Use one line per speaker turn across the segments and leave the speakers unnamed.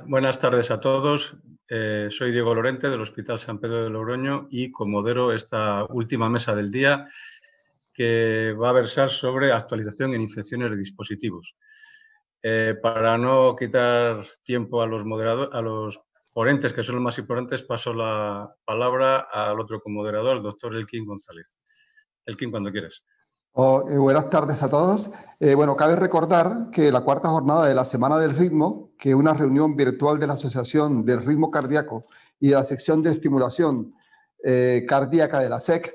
Buenas tardes a todos. Soy Diego Lorente del Hospital San Pedro de Logroño y comodero esta última mesa del día que va a versar sobre actualización en infecciones de dispositivos. Para no quitar tiempo a los ponentes, que son los más importantes, paso la palabra al otro comoderador, el doctor Elkin González. Elkin, cuando quieras.
Buenas tardes a todos. Cabe recordar que la cuarta jornada de la Semana del Ritmo, que es una reunión virtual de la Asociación del Ritmo Cardíaco y de la sección de estimulación cardíaca de la SEC,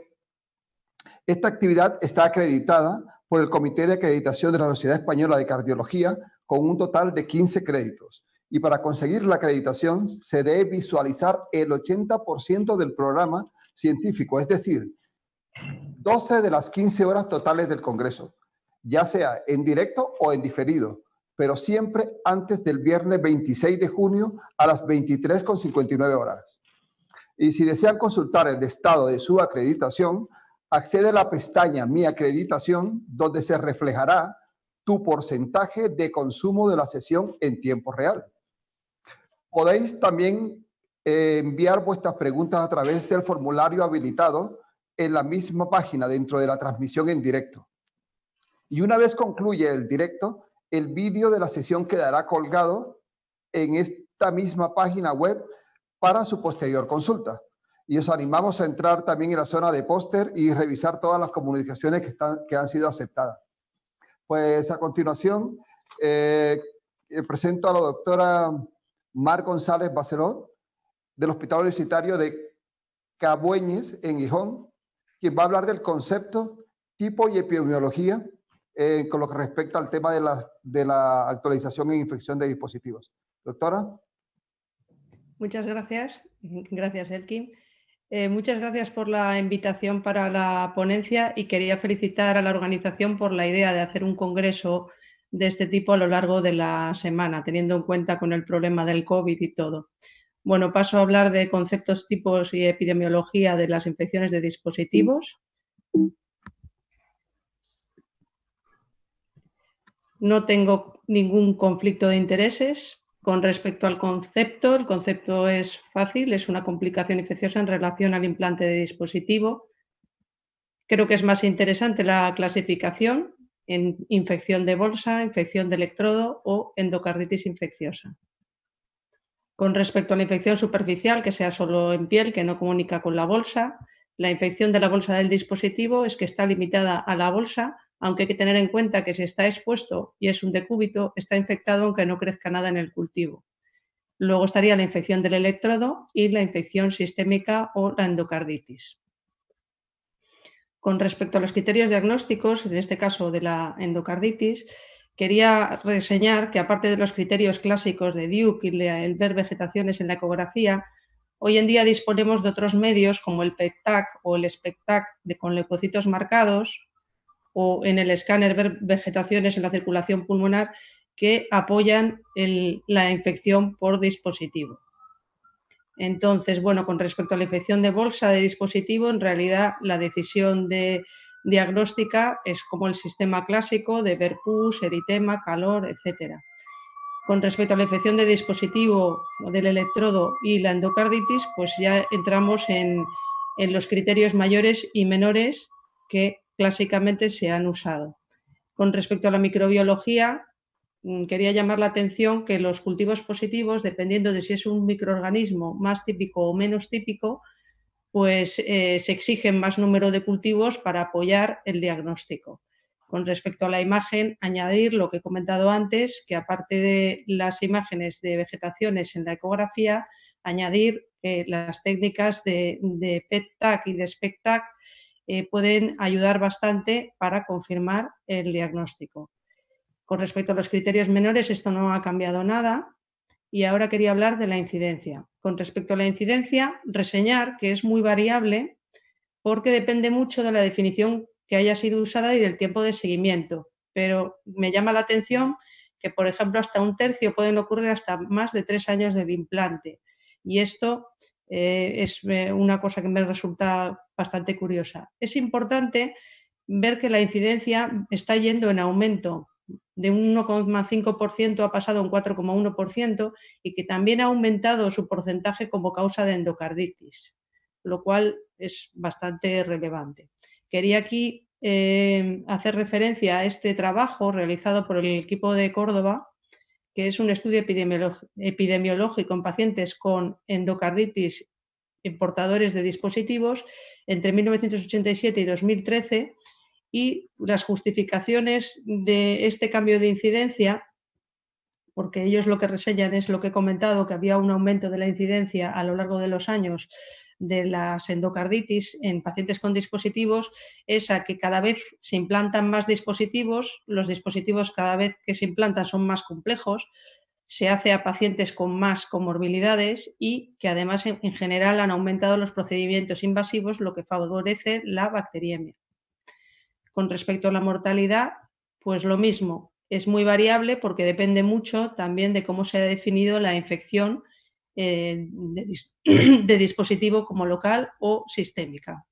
esta actividad está acreditada por el Comité de Acreditación de la Sociedad Española de Cardiología con un total de 15 créditos. Y para conseguir la acreditación se debe visualizar el 80% del programa científico, es decir, 12 de las 15 horas totales del Congreso, ya sea en directo o en diferido, pero siempre antes del viernes 26 de junio a las 23:59 horas. Y si desean consultar el estado de su acreditación, accede a la pestaña Mi acreditación, donde se reflejará tu porcentaje de consumo de la sesión en tiempo real. Podéis también enviar vuestras preguntas a través del formulario habilitado en la misma página dentro de la transmisión en directo. Y una vez concluye el directo, el vídeo de la sesión quedará colgado en esta misma página web para su posterior consulta. Y os animamos a entrar también en la zona de póster y revisar todas las comunicaciones que han sido aceptadas. Pues a continuación presento a la doctora Mar González Bacelot del Hospital Universitario de Cabueñes en Gijón, quien va a hablar del concepto, tipo y epidemiología con lo que respecta al tema de la actualización en infección de dispositivos. Doctora.
Muchas gracias. Gracias, Elkin. Muchas gracias por la invitación para la ponencia y quería felicitar a la organización por la idea de hacer un congreso de este tipo a lo largo de la semana, teniendo en cuenta con el problema del COVID y todo. Bueno, paso a hablar de conceptos, tipos y epidemiología de las infecciones de dispositivos. No tengo ningún conflicto de intereses. Con respecto al concepto, el concepto es fácil, es una complicación infecciosa en relación al implante de dispositivo. Creo que es más interesante la clasificación en infección de bolsa, infección de electrodo o endocarditis infecciosa. Con respecto a la infección superficial, que sea solo en piel, que no comunica con la bolsa, la infección de la bolsa del dispositivo es que está limitada a la bolsa, aunque hay que tener en cuenta que si está expuesto y es un decúbito, está infectado aunque no crezca nada en el cultivo. Luego estaría la infección del electrodo y la infección sistémica o la endocarditis. Con respecto a los criterios diagnósticos, en este caso de la endocarditis, quería reseñar que aparte de los criterios clásicos de Duke y el ver vegetaciones en la ecografía, hoy en día disponemos de otros medios como el PET-TAC o el SPECT-TAC con leucocitos marcados o en el escáner ver vegetaciones en la circulación pulmonar que apoyan la infección por dispositivo. Entonces, bueno, con respecto a la infección de bolsa de dispositivo, en realidad la decisión diagnóstica es como el sistema clásico de ver pus, eritema, calor, etc. Con respecto a la infección de dispositivo o del electrodo y la endocarditis, pues ya entramos en los criterios mayores y menores que clásicamente se han usado. Con respecto a la microbiología, quería llamar la atención que los cultivos positivos, dependiendo de si es un microorganismo más típico o menos típico, pues se exigen más número de cultivos para apoyar el diagnóstico. Con respecto a la imagen, añadir lo que he comentado antes, que aparte de las imágenes de vegetaciones en la ecografía, añadir las técnicas de PET-TAC y de SPECT-TAC pueden ayudar bastante para confirmar el diagnóstico. Con respecto a los criterios menores, esto no ha cambiado nada. Y ahora quería hablar de la incidencia. Con respecto a la incidencia, reseñar que es muy variable porque depende mucho de la definición que haya sido usada y del tiempo de seguimiento. Pero me llama la atención que, por ejemplo, hasta un tercio pueden ocurrir hasta más de 3 años del implante. Y esto es una cosa que me resulta bastante curiosa. Es importante ver que la incidencia está yendo en aumento. de un 1,5% ha pasado a un 4,1% y que también ha aumentado su porcentaje como causa de endocarditis, lo cual es bastante relevante. Quería aquí hacer referencia a este trabajo realizado por el equipo de Córdoba, que es un estudio epidemiológico en pacientes con endocarditis en portadores de dispositivos entre 1987 y 2013, y las justificaciones de este cambio de incidencia, porque ellos lo que reseñan es lo que he comentado, que había un aumento de la incidencia a lo largo de los años de las endocarditis en pacientes con dispositivos, es a que cada vez se implantan más dispositivos, los dispositivos cada vez que se implantan son más complejos, se hace a pacientes con más comorbilidades y que además en general han aumentado los procedimientos invasivos, lo que favorece la bacteriemia. Con respecto a la mortalidad, pues lo mismo, es muy variable porque depende mucho también de cómo se ha definido la infección de dispositivo como local o sistémica.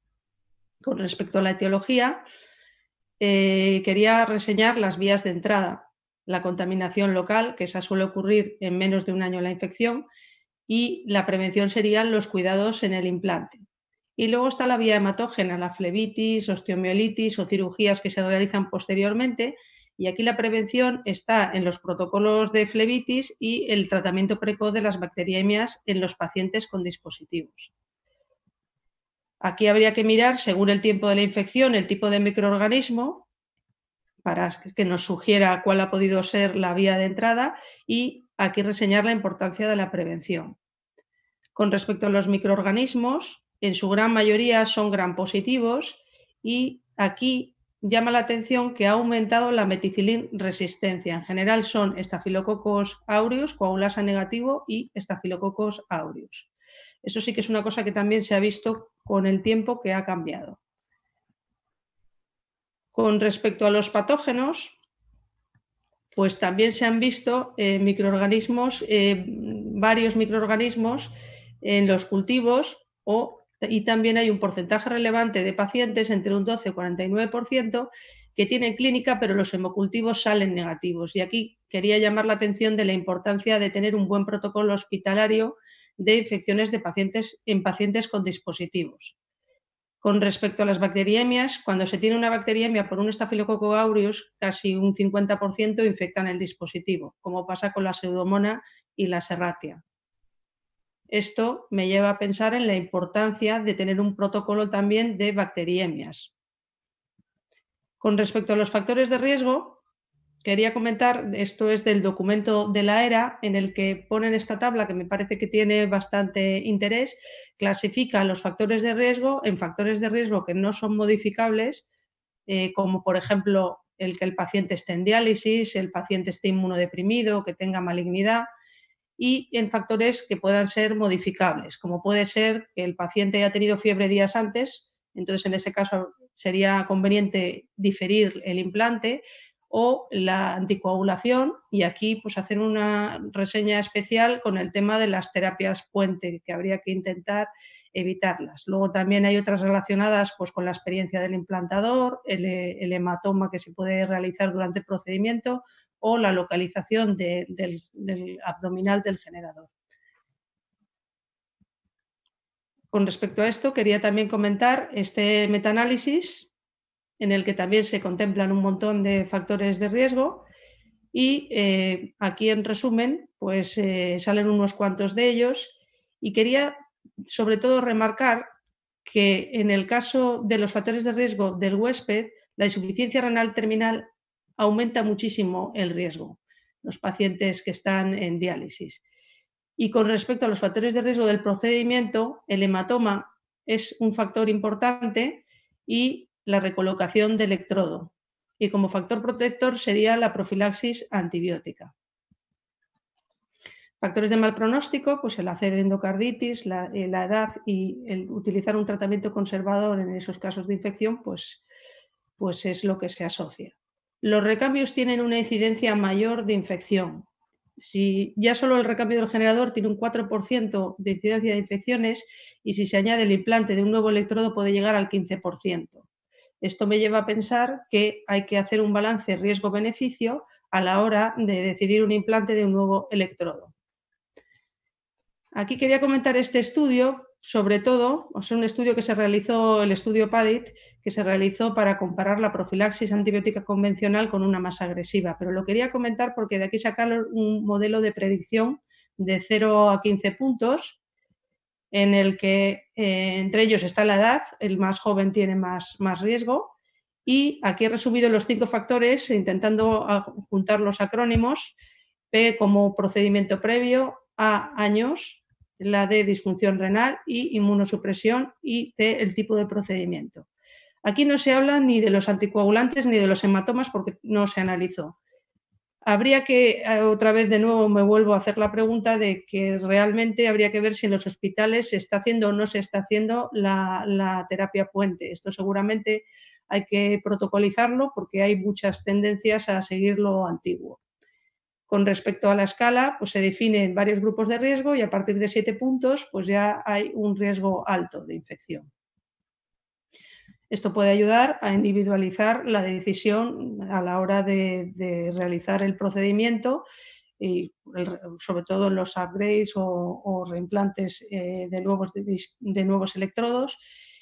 Con respecto a la etiología, quería reseñar las vías de entrada. La contaminación local, que esa suele ocurrir en menos de un año la infección, y la prevención serían los cuidados en el implante. Y luego está la vía hematógena, la flebitis, osteomielitis o cirugías que se realizan posteriormente, y aquí la prevención está en los protocolos de flebitis y el tratamiento precoz de las bacteriemias en los pacientes con dispositivos. Aquí habría que mirar, según el tiempo de la infección, el tipo de microorganismo para que nos sugiera cuál ha podido ser la vía de entrada, y aquí reseñar la importancia de la prevención. Con respecto a los microorganismos, en su gran mayoría son gram positivos, y aquí llama la atención que ha aumentado la meticilin resistencia. En general son Staphylococcus aureus, coagulasa negativo, y Staphylococcus aureus. Eso sí que es una cosa que también se ha visto con el tiempo, que ha cambiado. Con respecto a los patógenos, pues también se han visto microorganismos, varios microorganismos en los cultivos, y también hay un porcentaje relevante de pacientes, entre un 12 y 49%, que tienen clínica, pero los hemocultivos salen negativos. Y aquí quería llamar la atención de la importancia de tener un buen protocolo hospitalario de infecciones en pacientes con dispositivos. Con respecto a las bacteriemias, cuando se tiene una bacteriemia por un Staphylococcus aureus, casi un 50% infectan el dispositivo, como pasa con la Pseudomonas y la Serratia. Esto me lleva a pensar en la importancia de tener un protocolo también de bacteriemias. Con respecto a los factores de riesgo, quería comentar, esto es del documento de la ERA, en el que ponen esta tabla que me parece que tiene bastante interés, clasifica los factores de riesgo en factores de riesgo que no son modificables, como por ejemplo el que el paciente esté en diálisis, el paciente esté inmunodeprimido, que tenga malignidad, y en factores que puedan ser modificables, como puede ser que el paciente haya tenido fiebre días antes, entonces en ese caso sería conveniente diferir el implante, o la anticoagulación, y aquí pues hacer una reseña especial con el tema de las terapias puente, que habría que intentar evitarlas. Luego también hay otras relacionadas pues con la experiencia del implantador, el hematoma que se puede realizar durante el procedimiento, o la localización del abdominal del generador. Con respecto a esto, quería también comentar este metaanálisis, en el que también se contemplan un montón de factores de riesgo, y aquí en resumen pues salen unos cuantos de ellos, y quería sobre todo remarcar que en el caso de los factores de riesgo del huésped, la insuficiencia renal terminal aumenta muchísimo el riesgo, los pacientes que están en diálisis. Y con respecto a los factores de riesgo del procedimiento, el hematoma es un factor importante, y la recolocación de electrodo. Y como factor protector sería la profilaxis antibiótica. Factores de mal pronóstico, pues el hacer endocarditis, la edad y el utilizar un tratamiento conservador en esos casos de infección, pues es lo que se asocia. Los recambios tienen una incidencia mayor de infección. Si ya solo el recambio del generador tiene un 4% de incidencia de infecciones, y si se añade el implante de un nuevo electrodo puede llegar al 15%. Esto me lleva a pensar que hay que hacer un balance riesgo-beneficio a la hora de decidir un implante de un nuevo electrodo. Aquí quería comentar este estudio, sobre todo, es un estudio que se realizó, el estudio PADIT, que se realizó para comparar la profilaxis antibiótica convencional con una más agresiva, pero lo quería comentar porque de aquí sacaron un modelo de predicción de 0 a 15 puntos, en el que entre ellos está la edad, el más joven tiene más riesgo, y aquí he resumido los 5 factores intentando juntar los acrónimos: P como procedimiento previo, A años, la D disfunción renal y inmunosupresión, y T el tipo de procedimiento. Aquí no se habla ni de los anticoagulantes ni de los hematomas porque no se analizó. Habría que, otra vez de nuevo me vuelvo a hacer la pregunta de que realmente habría que ver si en los hospitales se está haciendo o no se está haciendo la terapia puente. Esto seguramente hay que protocolizarlo porque hay muchas tendencias a seguir lo antiguo. Con respecto a la escala, pues se definen varios grupos de riesgo y a partir de 7 puntos pues ya hay un riesgo alto de infección. Esto puede ayudar a individualizar la decisión a la hora de realizar el procedimiento y sobre todo en los upgrades o reimplantes de nuevos electrodos,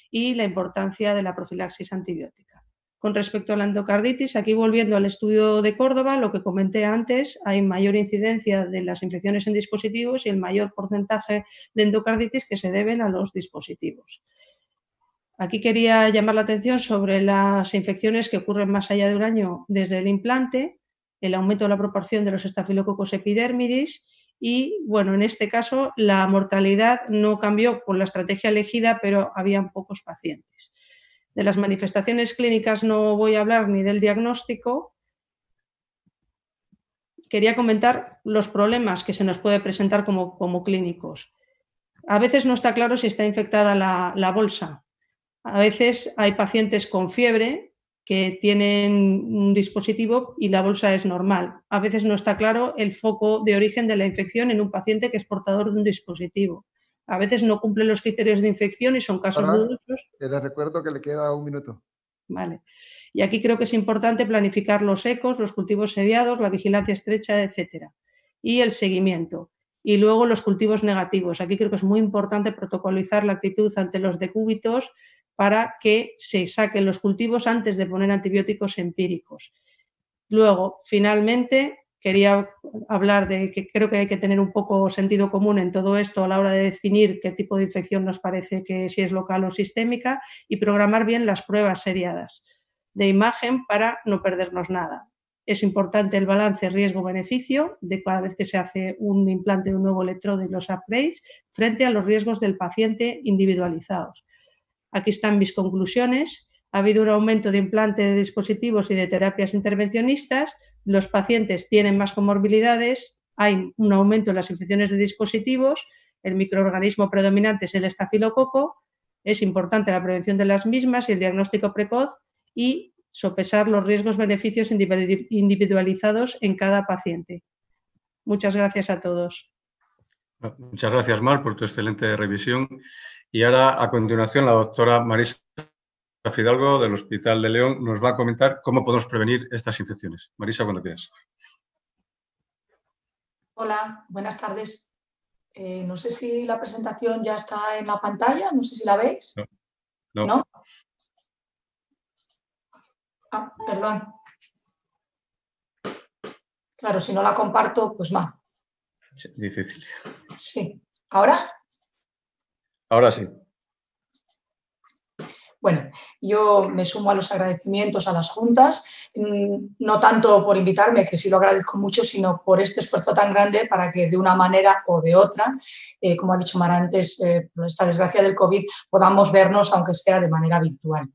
y la importancia de la profilaxis antibiótica. Con respecto a la endocarditis, aquí volviendo al estudio de Córdoba, lo que comenté antes, hay mayor incidencia de las infecciones en dispositivos y el mayor porcentaje de endocarditis que se deben a los dispositivos. Aquí quería llamar la atención sobre las infecciones que ocurren más allá de un año desde el implante, el aumento de la proporción de los estafilococos epidermidis y, bueno, en este caso la mortalidad no cambió con la estrategia elegida, pero habían pocos pacientes. De las manifestaciones clínicas no voy a hablar ni del diagnóstico. Quería comentar los problemas que se nos puede presentar como clínicos. A veces no está claro si está infectada la bolsa. A veces hay pacientes con fiebre que tienen un dispositivo y la bolsa es normal. A veces no está claro el foco de origen de la infección en un paciente que es portador de un dispositivo. A veces no cumplen los criterios de infección y son casos dudosos.
Les recuerdo que le queda 1 minuto.
Vale. Y aquí creo que es importante planificar los ecos, los cultivos seriados, la vigilancia estrecha, etcétera. Y el seguimiento. Y luego los cultivos negativos. Aquí creo que es muy importante protocolizar la actitud ante los decúbitos para que se saquen los cultivos antes de poner antibióticos empíricos. Luego, finalmente, quería hablar de que creo que hay que tener un poco sentido común en todo esto a la hora de definir qué tipo de infección nos parece que si es local o sistémica y programar bien las pruebas seriadas de imagen para no perdernos nada. Es importante el balance riesgo-beneficio de cada vez que se hace un implante de un nuevo electrodo y los upgrades frente a los riesgos del paciente individualizados. Aquí están mis conclusiones. Ha habido un aumento de implante de dispositivos y de terapias intervencionistas. Los pacientes tienen más comorbilidades. Hay un aumento en las infecciones de dispositivos. El microorganismo predominante es el estafilococo. Es importante la prevención de las mismas y el diagnóstico precoz y sopesar los riesgos-beneficios individualizados en cada paciente. Muchas gracias a todos.
Muchas gracias, Mar, por tu excelente revisión. Y ahora, a continuación, la doctora Marisa Fidalgo, del Hospital de León, nos va a comentar cómo podemos prevenir estas infecciones. Marisa, cuando quieras.
Hola, buenas tardes. No sé si la presentación ya está en la pantalla, no sé si la veis.
No.
¿No? Ah, perdón. Claro, si no la comparto, pues mal.
Difícil.
Sí. ¿Ahora?
Ahora sí.
Bueno, yo me sumo a los agradecimientos a las juntas, no tanto por invitarme, que sí lo agradezco mucho, sino por este esfuerzo tan grande para que de una manera o de otra, como ha dicho Mar antes, por esta desgracia del COVID, podamos vernos, aunque sea de manera virtual.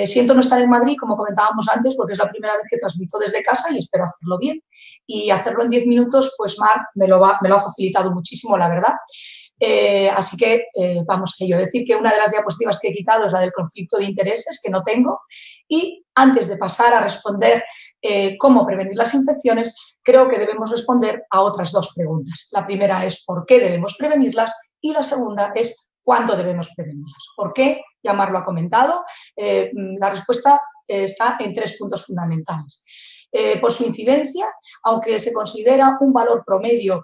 Siento no estar en Madrid, como comentábamos antes, porque es la primera vez que transmito desde casa y espero hacerlo bien. Y hacerlo en 10 minutos, pues Mar me lo ha facilitado muchísimo, la verdad. Así que vamos a ello. Decir que una de las diapositivas que he quitado es la del conflicto de intereses, que no tengo. Y antes de pasar a responder cómo prevenir las infecciones, creo que debemos responder a otras 2 preguntas. La primera es ¿por qué debemos prevenirlas? Y la segunda es ¿cuándo debemos prevenirlas? ¿Por qué? Ya Mar lo ha comentado. La respuesta está en 3 puntos fundamentales. Por su incidencia, aunque se considera un valor promedio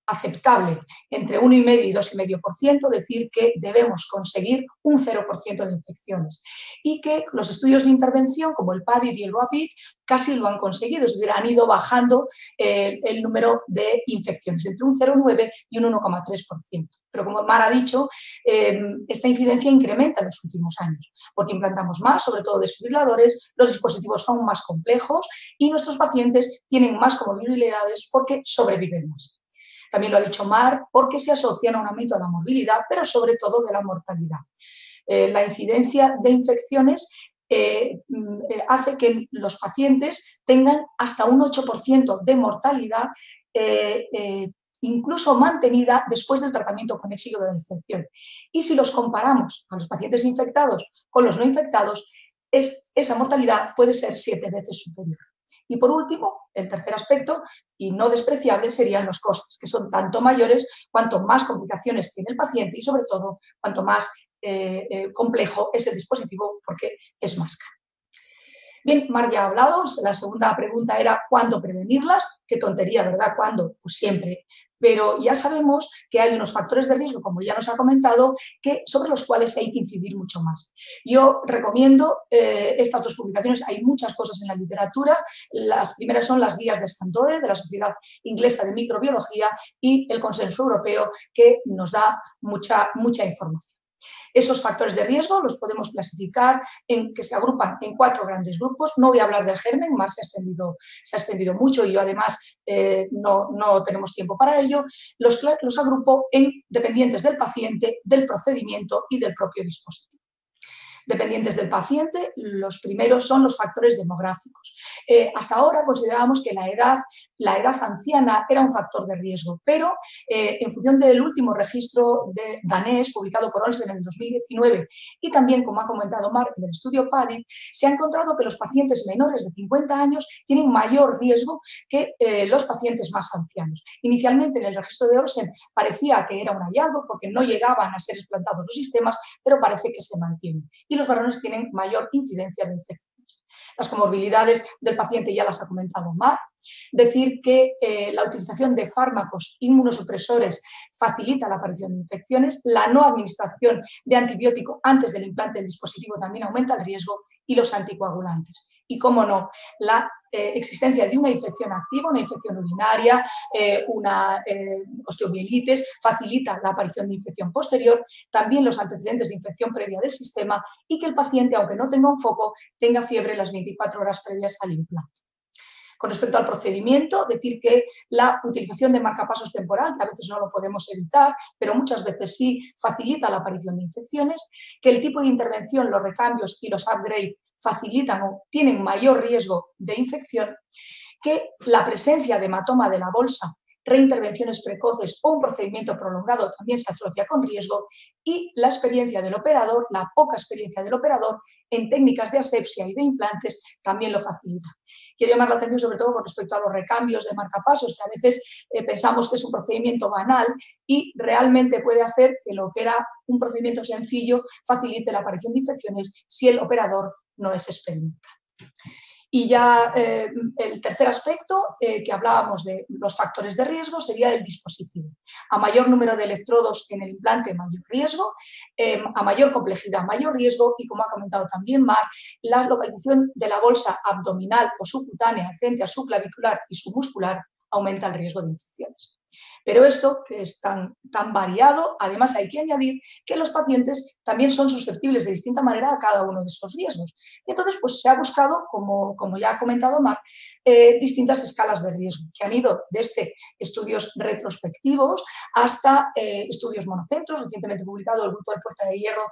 aceptable entre 1,5 y 2,5%, decir que debemos conseguir un 0% de infecciones y que los estudios de intervención como el PADID y el RAPID casi lo han conseguido, es decir, han ido bajando el número de infecciones entre un 0,9 y un 1,3%. Pero como Mar ha dicho, esta incidencia incrementa en los últimos años porque implantamos más, sobre todo desfibriladores, los dispositivos son más complejos y nuestros pacientes tienen más comorbilidades porque sobreviven más. También lo ha dicho Mar, porque se asocian a un aumento de la morbilidad, pero sobre todo de la mortalidad. La incidencia de infecciones hace que los pacientes tengan hasta un 8% de mortalidad incluso mantenida después del tratamiento con éxito de la infección. Y si los comparamos a los pacientes infectados con los no infectados, esa mortalidad puede ser 7 veces superior. Y por último, el tercer aspecto, y no despreciable, serían los costes, que son tanto mayores cuanto más complicaciones tiene el paciente y sobre todo cuanto más complejo es el dispositivo porque es más caro. Bien, Mar ya ha hablado, la segunda pregunta era ¿cuándo prevenirlas? Qué tontería, ¿verdad? ¿Cuándo? Pues siempre. Pero ya sabemos que hay unos factores de riesgo, como ya nos ha comentado, sobre los cuales hay que incidir mucho más. Yo recomiendo estas 2 publicaciones, hay muchas cosas en la literatura. Las primeras son las guías de Sandoe, de la Sociedad Inglesa de Microbiología, y el Consenso Europeo, que nos da mucha información. Esos factores de riesgo los podemos clasificar en que se agrupan en 4 grandes grupos. No voy a hablar del germen, Mar se ha extendido mucho y yo además no tenemos tiempo para ello. Los agrupo en dependientes del paciente, del procedimiento y del propio dispositivo. Dependientes del paciente, los primeros son los factores demográficos. Hasta ahora considerábamos que la edad anciana era un factor de riesgo, pero en función del último registro danés publicado por Olsen en el 2019 y también, como ha comentado Mark, en el estudio PADID, se ha encontrado que los pacientes menores de 50 años tienen mayor riesgo que los pacientes más ancianos. Inicialmente en el registro de Olsen parecía que era un hallazgo porque no llegaban a ser explantados los sistemas, pero parece que se mantienen. Y los varones tienen mayor incidencia de infecciones. Las comorbilidades del paciente ya las ha comentado Mar. Decir que la utilización de fármacos inmunosupresores facilita la aparición de infecciones, la no administración de antibiótico antes del implante del dispositivo también aumenta el riesgo y los anticoagulantes. Y, cómo no, la existencia de una infección activa, una infección urinaria, una osteomielitis, facilita la aparición de infección posterior, también los antecedentes de infección previa del sistema y que el paciente, aunque no tenga un foco, tenga fiebre las 24 horas previas al implante. Con respecto al procedimiento, decir que la utilización de marcapasos temporal, que a veces no lo podemos evitar, pero muchas veces sí, facilita la aparición de infecciones, que el tipo de intervención, los recambios y los upgrades facilitan o tienen mayor riesgo de infección, que la presencia de hematoma de la bolsa, reintervenciones precoces o un procedimiento prolongado también se asocia con riesgo y la experiencia del operador, la poca experiencia del operador en técnicas de asepsia y de implantes también lo facilita. Quiero llamar la atención sobre todo con respecto a los recambios de marcapasos, que a veces pensamos que es un procedimiento banal y realmente puede hacer que lo que era un procedimiento sencillo facilite la aparición de infecciones si el operador no es experimental. Y ya el tercer aspecto, que hablábamos de los factores de riesgo, sería el dispositivo. A mayor número de electrodos en el implante, mayor riesgo, a mayor complejidad, mayor riesgo y, como ha comentado también Mar, la localización de la bolsa abdominal o subcutánea frente a su clavicular y su muscular aumenta el riesgo de infecciones. Pero esto, que es tan variado, además hay que añadir que los pacientes también son susceptibles de distinta manera a cada uno de estos riesgos. Y entonces, pues se ha buscado, como ya ha comentado Mar, distintas escalas de riesgo, que han ido desde estudios retrospectivos hasta estudios monocentros. Recientemente publicado, el Grupo de Puerta de Hierro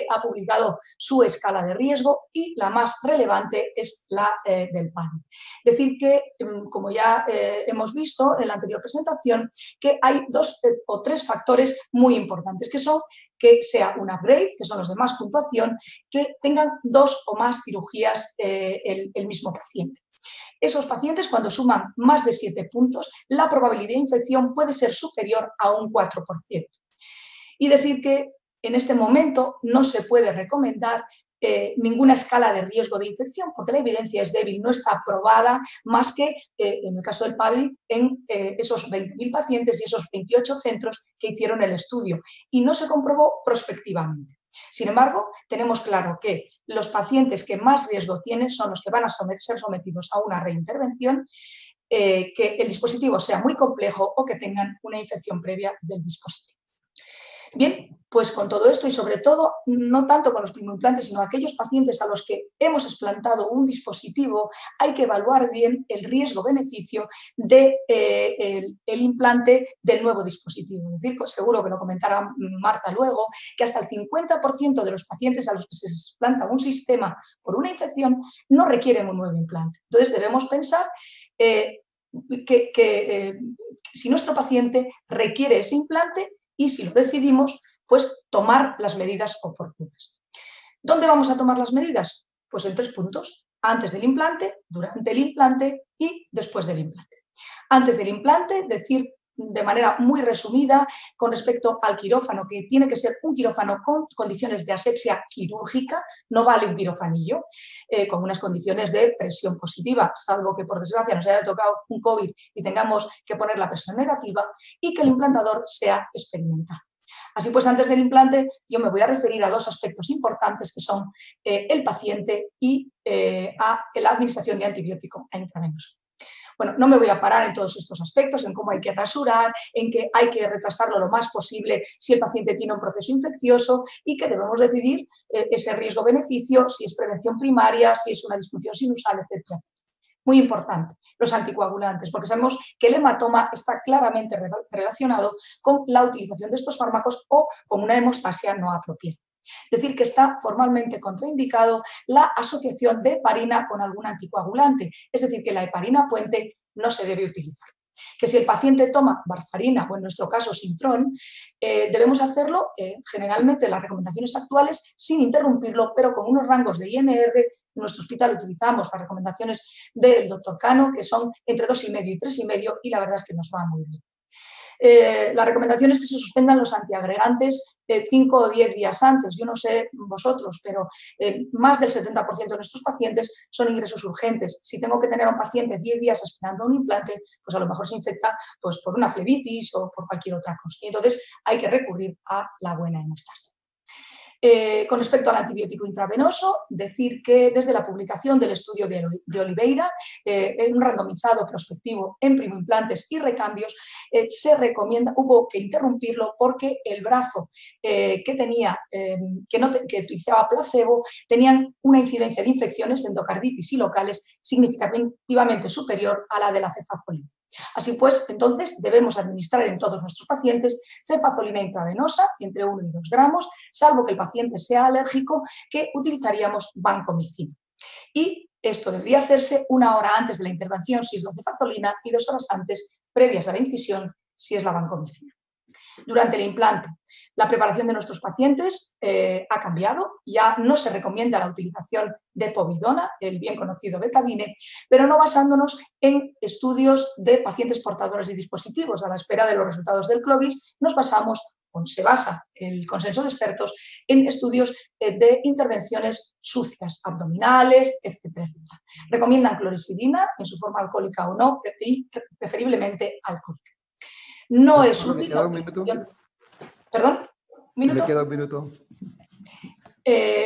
ha publicado su escala de riesgo y la más relevante es la del PADID. Decir que, como ya hemos visto en la anterior presentación, que hay 2 o 3 factores muy importantes, que son que sea un upgrade, que son los de más puntuación, que tengan 2 o más cirugías el mismo paciente. Esos pacientes, cuando suman más de 7 puntos, la probabilidad de infección puede ser superior a un 4%. Y decir que en este momento no se puede recomendar ninguna escala de riesgo de infección, porque la evidencia es débil, no está aprobada más que, en el caso del PAVID, en esos 20.000 pacientes y esos 28 centros que hicieron el estudio, y no se comprobó prospectivamente. Sin embargo, tenemos claro que los pacientes que más riesgo tienen son los que van a ser sometidos a una reintervención, que el dispositivo sea muy complejo o que tengan una infección previa del dispositivo. Bien, pues con todo esto y sobre todo, no tanto con los primoimplantes, sino aquellos pacientes a los que hemos explantado un dispositivo, hay que evaluar bien el riesgo-beneficio del implante del nuevo dispositivo. Es decir, seguro que lo comentará Marta luego, que hasta el 50% de los pacientes a los que se explanta un sistema por una infección no requieren un nuevo implante. Entonces debemos pensar si nuestro paciente requiere ese implante, y si lo decidimos, pues tomar las medidas oportunas. ¿Dónde vamos a tomar las medidas? Pues en 3 puntos: antes del implante, durante el implante y después del implante. Antes del implante, decir de manera muy resumida con respecto al quirófano, que tiene que ser un quirófano con condiciones de asepsia quirúrgica, no vale un quirofanillo, con unas condiciones de presión positiva, salvo que por desgracia nos haya tocado un COVID y tengamos que poner la presión negativa, y que el implantador sea experimentado. Así pues, antes del implante yo me voy a referir a 2 aspectos importantes, que son el paciente y a la administración de antibiótico intravenoso. Bueno, no me voy a parar en todos estos aspectos, en cómo hay que rasurar, en que hay que retrasarlo lo más posible si el paciente tiene un proceso infeccioso, y que debemos decidir ese riesgo-beneficio, si es prevención primaria, si es una disfunción sinusal, etc. Muy importante, los anticoagulantes, porque sabemos que el hematoma está claramente relacionado con la utilización de estos fármacos o con una hemostasia no apropiada. Es decir, que está formalmente contraindicado la asociación de heparina con algún anticoagulante, es decir, que la heparina puente no se debe utilizar. Que si el paciente toma varfarina o en nuestro caso Sintron, debemos hacerlo generalmente en las recomendaciones actuales sin interrumpirlo, pero con unos rangos de INR. En nuestro hospital utilizamos las recomendaciones del doctor Cano, que son entre 2,5 y 3,5, y la verdad es que nos va muy bien. La recomendación es que se suspendan los antiagregantes 5 o 10 días antes. Yo no sé vosotros, pero más del 70% de nuestros pacientes son ingresos urgentes. Si tengo que tener a un paciente 10 días esperando un implante, pues a lo mejor se infecta pues, por una flebitis o por cualquier otra cosa. Y entonces hay que recurrir a la buena hemostasia. Con respecto al antibiótico intravenoso, decir que desde la publicación del estudio de Oliveira, en un randomizado prospectivo en primoimplantes y recambios, se recomienda, hubo que interrumpirlo porque el brazo que utilizaba placebo tenían una incidencia de infecciones, endocarditis y locales significativamente superior a la de la cefazolina. Así pues, entonces debemos administrar en todos nuestros pacientes cefazolina intravenosa entre 1 y 2 gramos, salvo que el paciente sea alérgico, que utilizaríamos vancomicina. Y esto debería hacerse 1 hora antes de la intervención si es la cefazolina y 2 horas antes, previas a la incisión, si es la vancomicina. Durante el implante, la preparación de nuestros pacientes ha cambiado, ya no se recomienda la utilización de povidona, el bien conocido betadine, pero no basándonos en estudios de pacientes portadores de dispositivos. A la espera de los resultados del Clovis, se basa el consenso de expertos en estudios de intervenciones sucias, abdominales, etcétera, etcétera. Recomiendan clorexidina en su forma alcohólica o no, y preferiblemente alcohólica. No es útil la utilización. ¿Perdón? ¿Un minuto?
Me queda un minuto.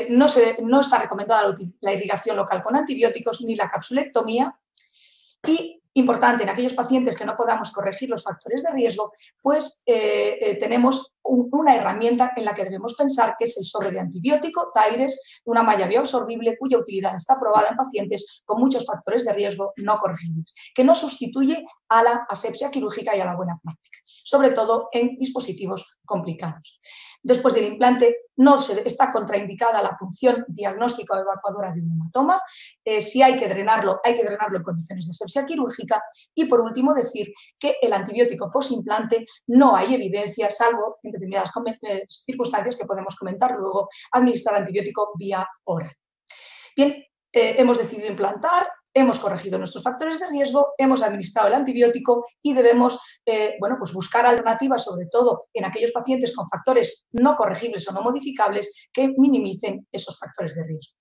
No está recomendada la irrigación local con antibióticos ni la capsulectomía. Y, importante, en aquellos pacientes que no podamos corregir los factores de riesgo, pues tenemos una herramienta en la que debemos pensar, que es el sobre de antibiótico, Tyres, una malla bioabsorbible cuya utilidad está probada en pacientes con muchos factores de riesgo no corregibles, que no sustituye a la asepsia quirúrgica y a la buena práctica, sobre todo en dispositivos complicados. Después del implante está contraindicada la punción diagnóstica o evacuadora de un hematoma. Si hay que drenarlo en condiciones de asepsia quirúrgica. Y por último decir que el antibiótico posimplante no hay evidencia, salvo en determinadas circunstancias que podemos comentar luego, administrar antibiótico vía oral. Bien, hemos decidido implantar. hemos corregido nuestros factores de riesgo, hemos administrado el antibiótico y debemos bueno, pues buscar alternativas, sobre todo en aquellos pacientes con factores no corregibles o no modificables, que minimicen esos factores de riesgo.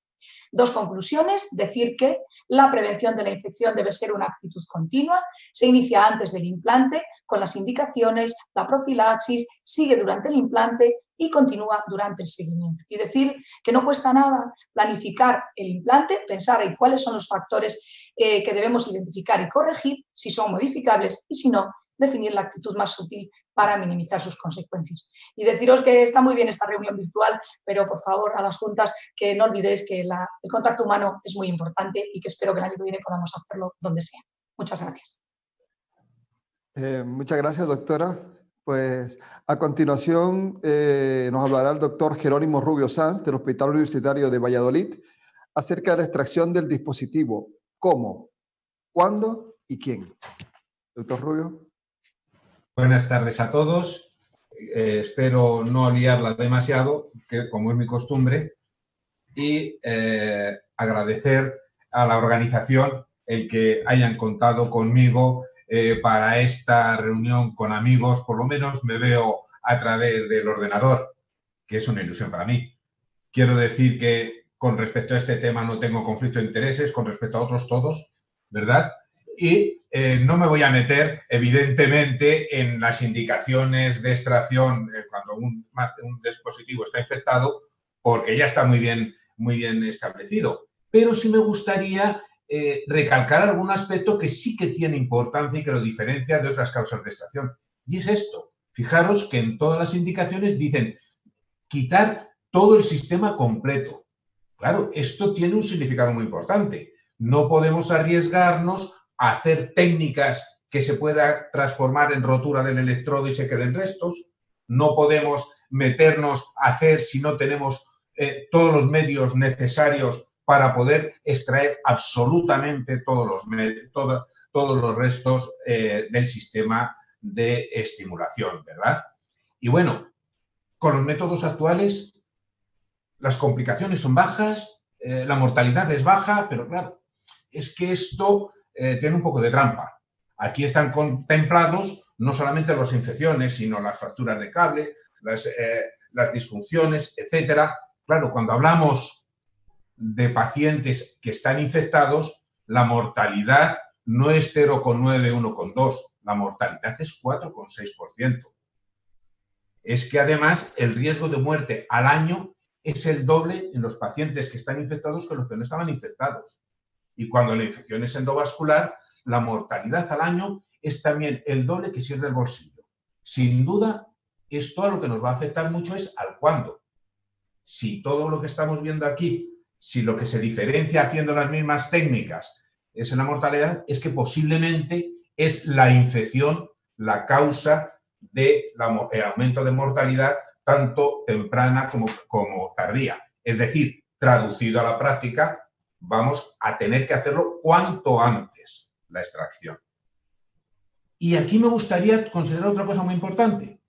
Dos conclusiones: decir que la prevención de la infección debe ser una actitud continua, se inicia antes del implante con las indicaciones, la profilaxis, sigue durante el implante y continúa durante el seguimiento. Y decir que no cuesta nada planificar el implante, pensar en cuáles son los factores que debemos identificar y corregir, si son modificables, y si no, definir la actitud más útil para minimizar sus consecuencias. Y deciros que está muy bien esta reunión virtual, pero por favor a las juntas que no olvidéis que el contacto humano es muy importante y que espero que el año que viene podamos hacerlo donde sea. Muchas gracias.
Muchas gracias, doctora. Pues a continuación nos hablará el doctor Jerónimo Rubio Sanz del Hospital Universitario de Valladolid acerca de la extracción del dispositivo. ¿Cómo? ¿Cuándo? ¿Y quién? Doctor Rubio.
Buenas tardes a todos. Espero no liarla demasiado, que como es mi costumbre, y agradecer a la organización el que hayan contado conmigo para esta reunión con amigos. Por lo menos me veo a través del ordenador, que es una ilusión para mí. Quiero decir que con respecto a este tema no tengo conflicto de intereses, con respecto a otros todos, ¿verdad? Y no me voy a meter, evidentemente, en las indicaciones de extracción cuando un dispositivo está infectado, porque ya está muy bien establecido. Pero sí me gustaría recalcar algún aspecto que sí que tiene importancia y que lo diferencia de otras causas de extracción. Y es esto. Fijaros que en todas las indicaciones dicen quitar todo el sistema completo. Claro, esto tiene un significado muy importante. No podemos arriesgarnos a hacer técnicas que se pueda transformar en rotura del electrodo y se queden restos. No podemos meternos a hacer si no tenemos todos los medios necesarios para poder extraer absolutamente todos los restos del sistema de estimulación, ¿verdad? Y bueno, con los métodos actuales las complicaciones son bajas, la mortalidad es baja, pero claro, es que esto tiene un poco de trampa. Aquí están contemplados no solamente las infecciones, sino las fracturas de cable, las disfunciones, etcétera. Claro, cuando hablamos de pacientes que están infectados, la mortalidad no es 0,9, 1,2. La mortalidad es 4,6%. Es que además el riesgo de muerte al año es el doble en los pacientes que están infectados que los que no estaban infectados. Y cuando la infección es endovascular, la mortalidad al año es también el doble que si es del bolsillo. Sin duda, esto a lo que nos va a afectar mucho es al cuándo. Si todo lo que estamos viendo aquí, si lo que se diferencia haciendo las mismas técnicas es en la mortalidad, es que posiblemente es la infección la causa del aumento de mortalidad tanto temprana como tardía. Es decir, traducido a la práctica, vamos a tener que hacerlo cuanto antes, la extracción. Y aquí me gustaría considerar otra cosa muy importante,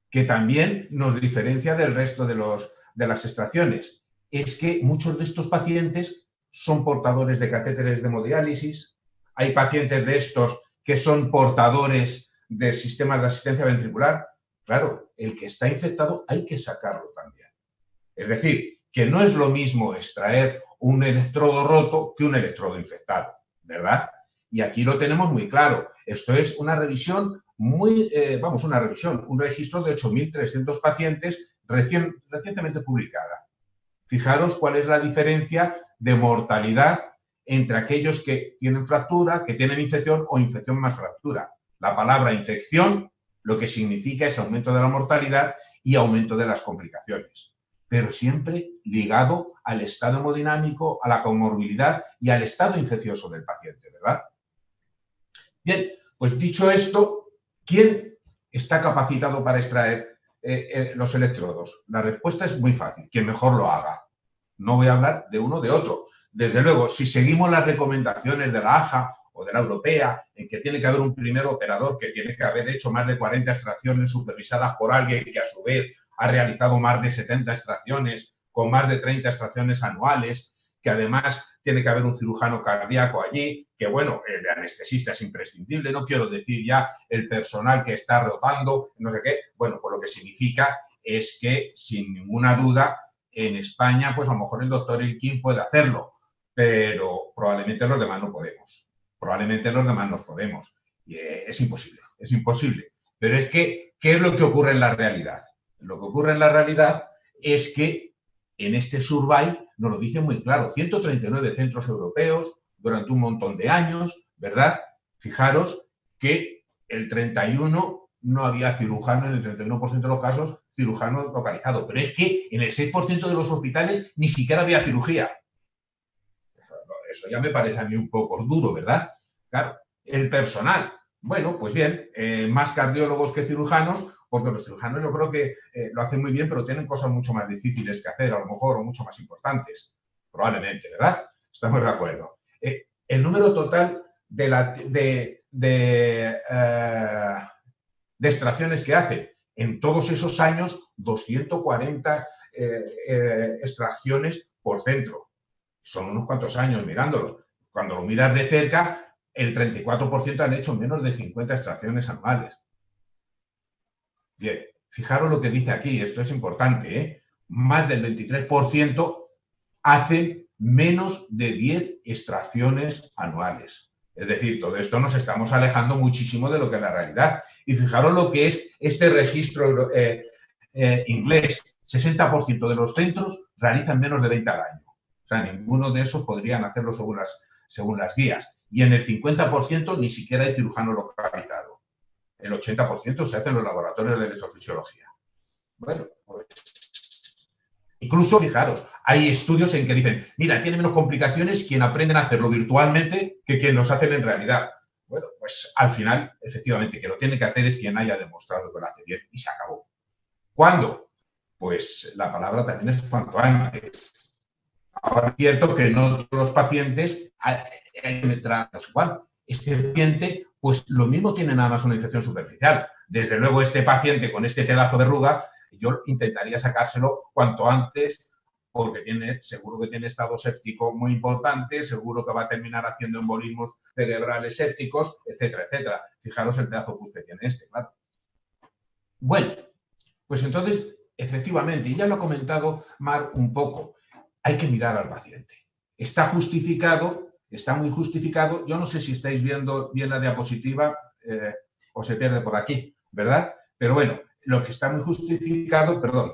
que también nos diferencia del resto de las extracciones. Es que muchos de estos pacientes son portadores de catéteres de hemodiálisis, hay pacientes de estos que son portadores de sistemas de asistencia ventricular. Claro, el que está infectado hay que sacarlo también. Es decir, que no es lo mismo extraer un electrodo roto que un electrodo infectado, ¿verdad? Y aquí lo tenemos muy claro. Esto es una revisión un registro de 8.300 pacientes recientemente publicada. Fijaros cuál es la diferencia de mortalidad entre aquellos que tienen fractura, que tienen infección o infección más fractura. La palabra infección lo que significa es aumento de la mortalidad y aumento de las complicaciones, pero siempre ligado al estado hemodinámico, a la comorbilidad y al estado infeccioso del paciente, ¿verdad? Bien, pues dicho esto, ¿quién está capacitado para extraer los electrodos? La respuesta es muy fácil, quien mejor lo haga. No voy a hablar de uno o de otro. Desde luego, si seguimos las recomendaciones de la AJA o de la europea, en que tiene que haber un primer operador que tiene que haber hecho más de 40 extracciones supervisadas por alguien que a su vez ha realizado más de 70 extracciones con más de 30 extracciones anuales, que además tiene que haber un cirujano cardíaco allí, que bueno, el anestesista es imprescindible, no quiero decir ya el personal que está rotando, no sé qué. Bueno, pues lo que significa es que, sin ninguna duda, en España, pues a lo mejor el doctor Ilkin puede hacerlo, pero probablemente los demás no podemos. Probablemente los demás no podemos. Y es imposible, es imposible. Pero es que, ¿qué es lo que ocurre en la realidad? Lo que ocurre en la realidad es que en este survey nos lo dicen muy claro, 139 centros europeos durante un montón de años, ¿verdad? Fijaros que el 31 no había cirujano, en el 31% de los casos, cirujano localizado. Pero es que en el 6% de los hospitales ni siquiera había cirugía. Eso ya me parece a mí un poco duro, ¿verdad? Claro, el personal. Bueno, pues bien, más cardiólogos que cirujanos, porque los cirujanos yo creo que lo hacen muy bien, pero tienen cosas mucho más difíciles que hacer, a lo mejor, o mucho más importantes. Probablemente, ¿verdad? Estamos de acuerdo. El número total de extracciones que hace en todos esos años, 240 extracciones por centro. Son unos cuantos años mirándolos. Cuando lo miras de cerca, el 34% han hecho menos de 50 extracciones anuales. Bien, fijaros lo que dice aquí, esto es importante, ¿eh? Más del 23% hacen menos de 10 extracciones anuales. Es decir, todo esto nos estamos alejando muchísimo de lo que es la realidad. Y fijaros lo que es este registro inglés. 60% de los centros realizan menos de 20 al año. O sea, ninguno de esos podrían hacerlo según las guías. Y en el 50% ni siquiera hay cirujano localizado. El 80% se hace en los laboratorios de electrofisiología. Bueno, pues incluso, fijaros, hay estudios en que dicen, mira, tiene menos complicaciones quien aprenden a hacerlo virtualmente que quien los hacen en realidad. Bueno, pues al final, efectivamente, quien lo tiene que hacer es quien haya demostrado que lo hace bien y se acabó. ¿Cuándo? Pues la palabra también es cuanto antes. Ahora es cierto que no todos los pacientes hay que meterlos igual. Este paciente, pues lo mismo tiene nada más una infección superficial. Desde luego, este paciente con este pedazo de verruga, yo intentaría sacárselo cuanto antes porque seguro que tiene estado séptico muy importante, seguro que va a terminar haciendo embolismos cerebrales sépticos, etcétera, etcétera. Fijaros el pedazo que tiene este, claro. Bueno, pues entonces, efectivamente, y ya lo ha comentado Mar un poco, hay que mirar al paciente. Está justificado, está muy justificado. Yo no sé si estáis viendo bien la diapositiva o se pierde por aquí, ¿verdad? Pero bueno, lo que está muy justificado, perdón,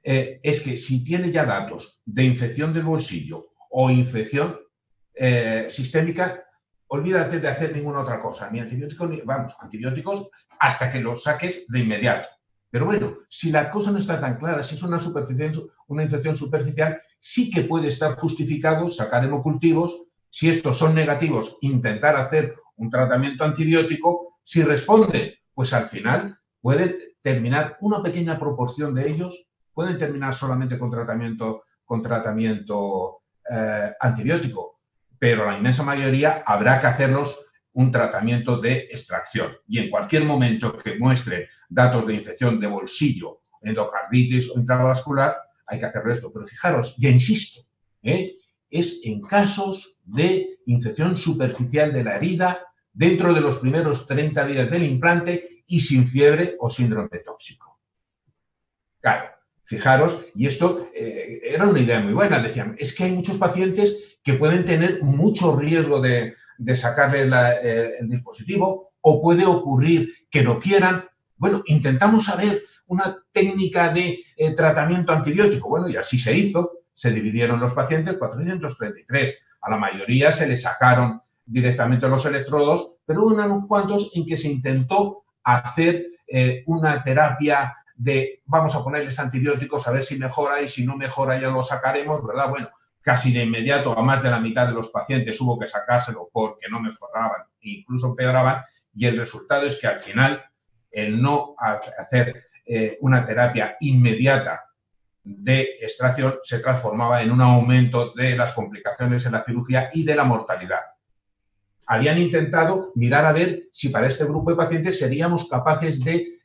es que si tiene ya datos de infección del bolsillo o infección sistémica, olvídate de hacer ninguna otra cosa, ni antibióticos, antibióticos hasta que los saques de inmediato. Pero bueno, si la cosa no está tan clara, si es una infección superficial, sí que puede estar justificado sacar hemocultivos. Si estos son negativos, intentar hacer un tratamiento antibiótico. Si responde, pues al final puede terminar una pequeña proporción de ellos, pueden terminar solamente con tratamiento antibiótico, pero la inmensa mayoría habrá que hacerlos un tratamiento de extracción. Y en cualquier momento que muestre datos de infección de bolsillo, endocarditis o intravascular, hay que hacerlo esto. Pero fijaros, ya insisto, es en casos de infección superficial de la herida dentro de los primeros 30 días del implante y sin fiebre o síndrome tóxico. Claro, fijaros, y esto era una idea muy buena. Decían, es que hay muchos pacientes que pueden tener mucho riesgo de sacarle el dispositivo o puede ocurrir que no quieran. Bueno, intentamos saber una técnica de tratamiento antibiótico. Bueno, y así se hizo. Se dividieron los pacientes, 433. A la mayoría se les sacaron directamente los electrodos, pero hubo unos cuantos en que se intentó hacer una terapia de vamos a ponerles antibióticos a ver si mejora y si no mejora ya lo sacaremos, ¿verdad? Bueno, casi de inmediato a más de la mitad de los pacientes hubo que sacárselo porque no mejoraban e incluso empeoraban y el resultado es que al final el no hacer una terapia inmediata de extracción se transformaba en un aumento de las complicaciones en la cirugía y de la mortalidad. Habían intentado mirar a ver si para este grupo de pacientes seríamos capaces de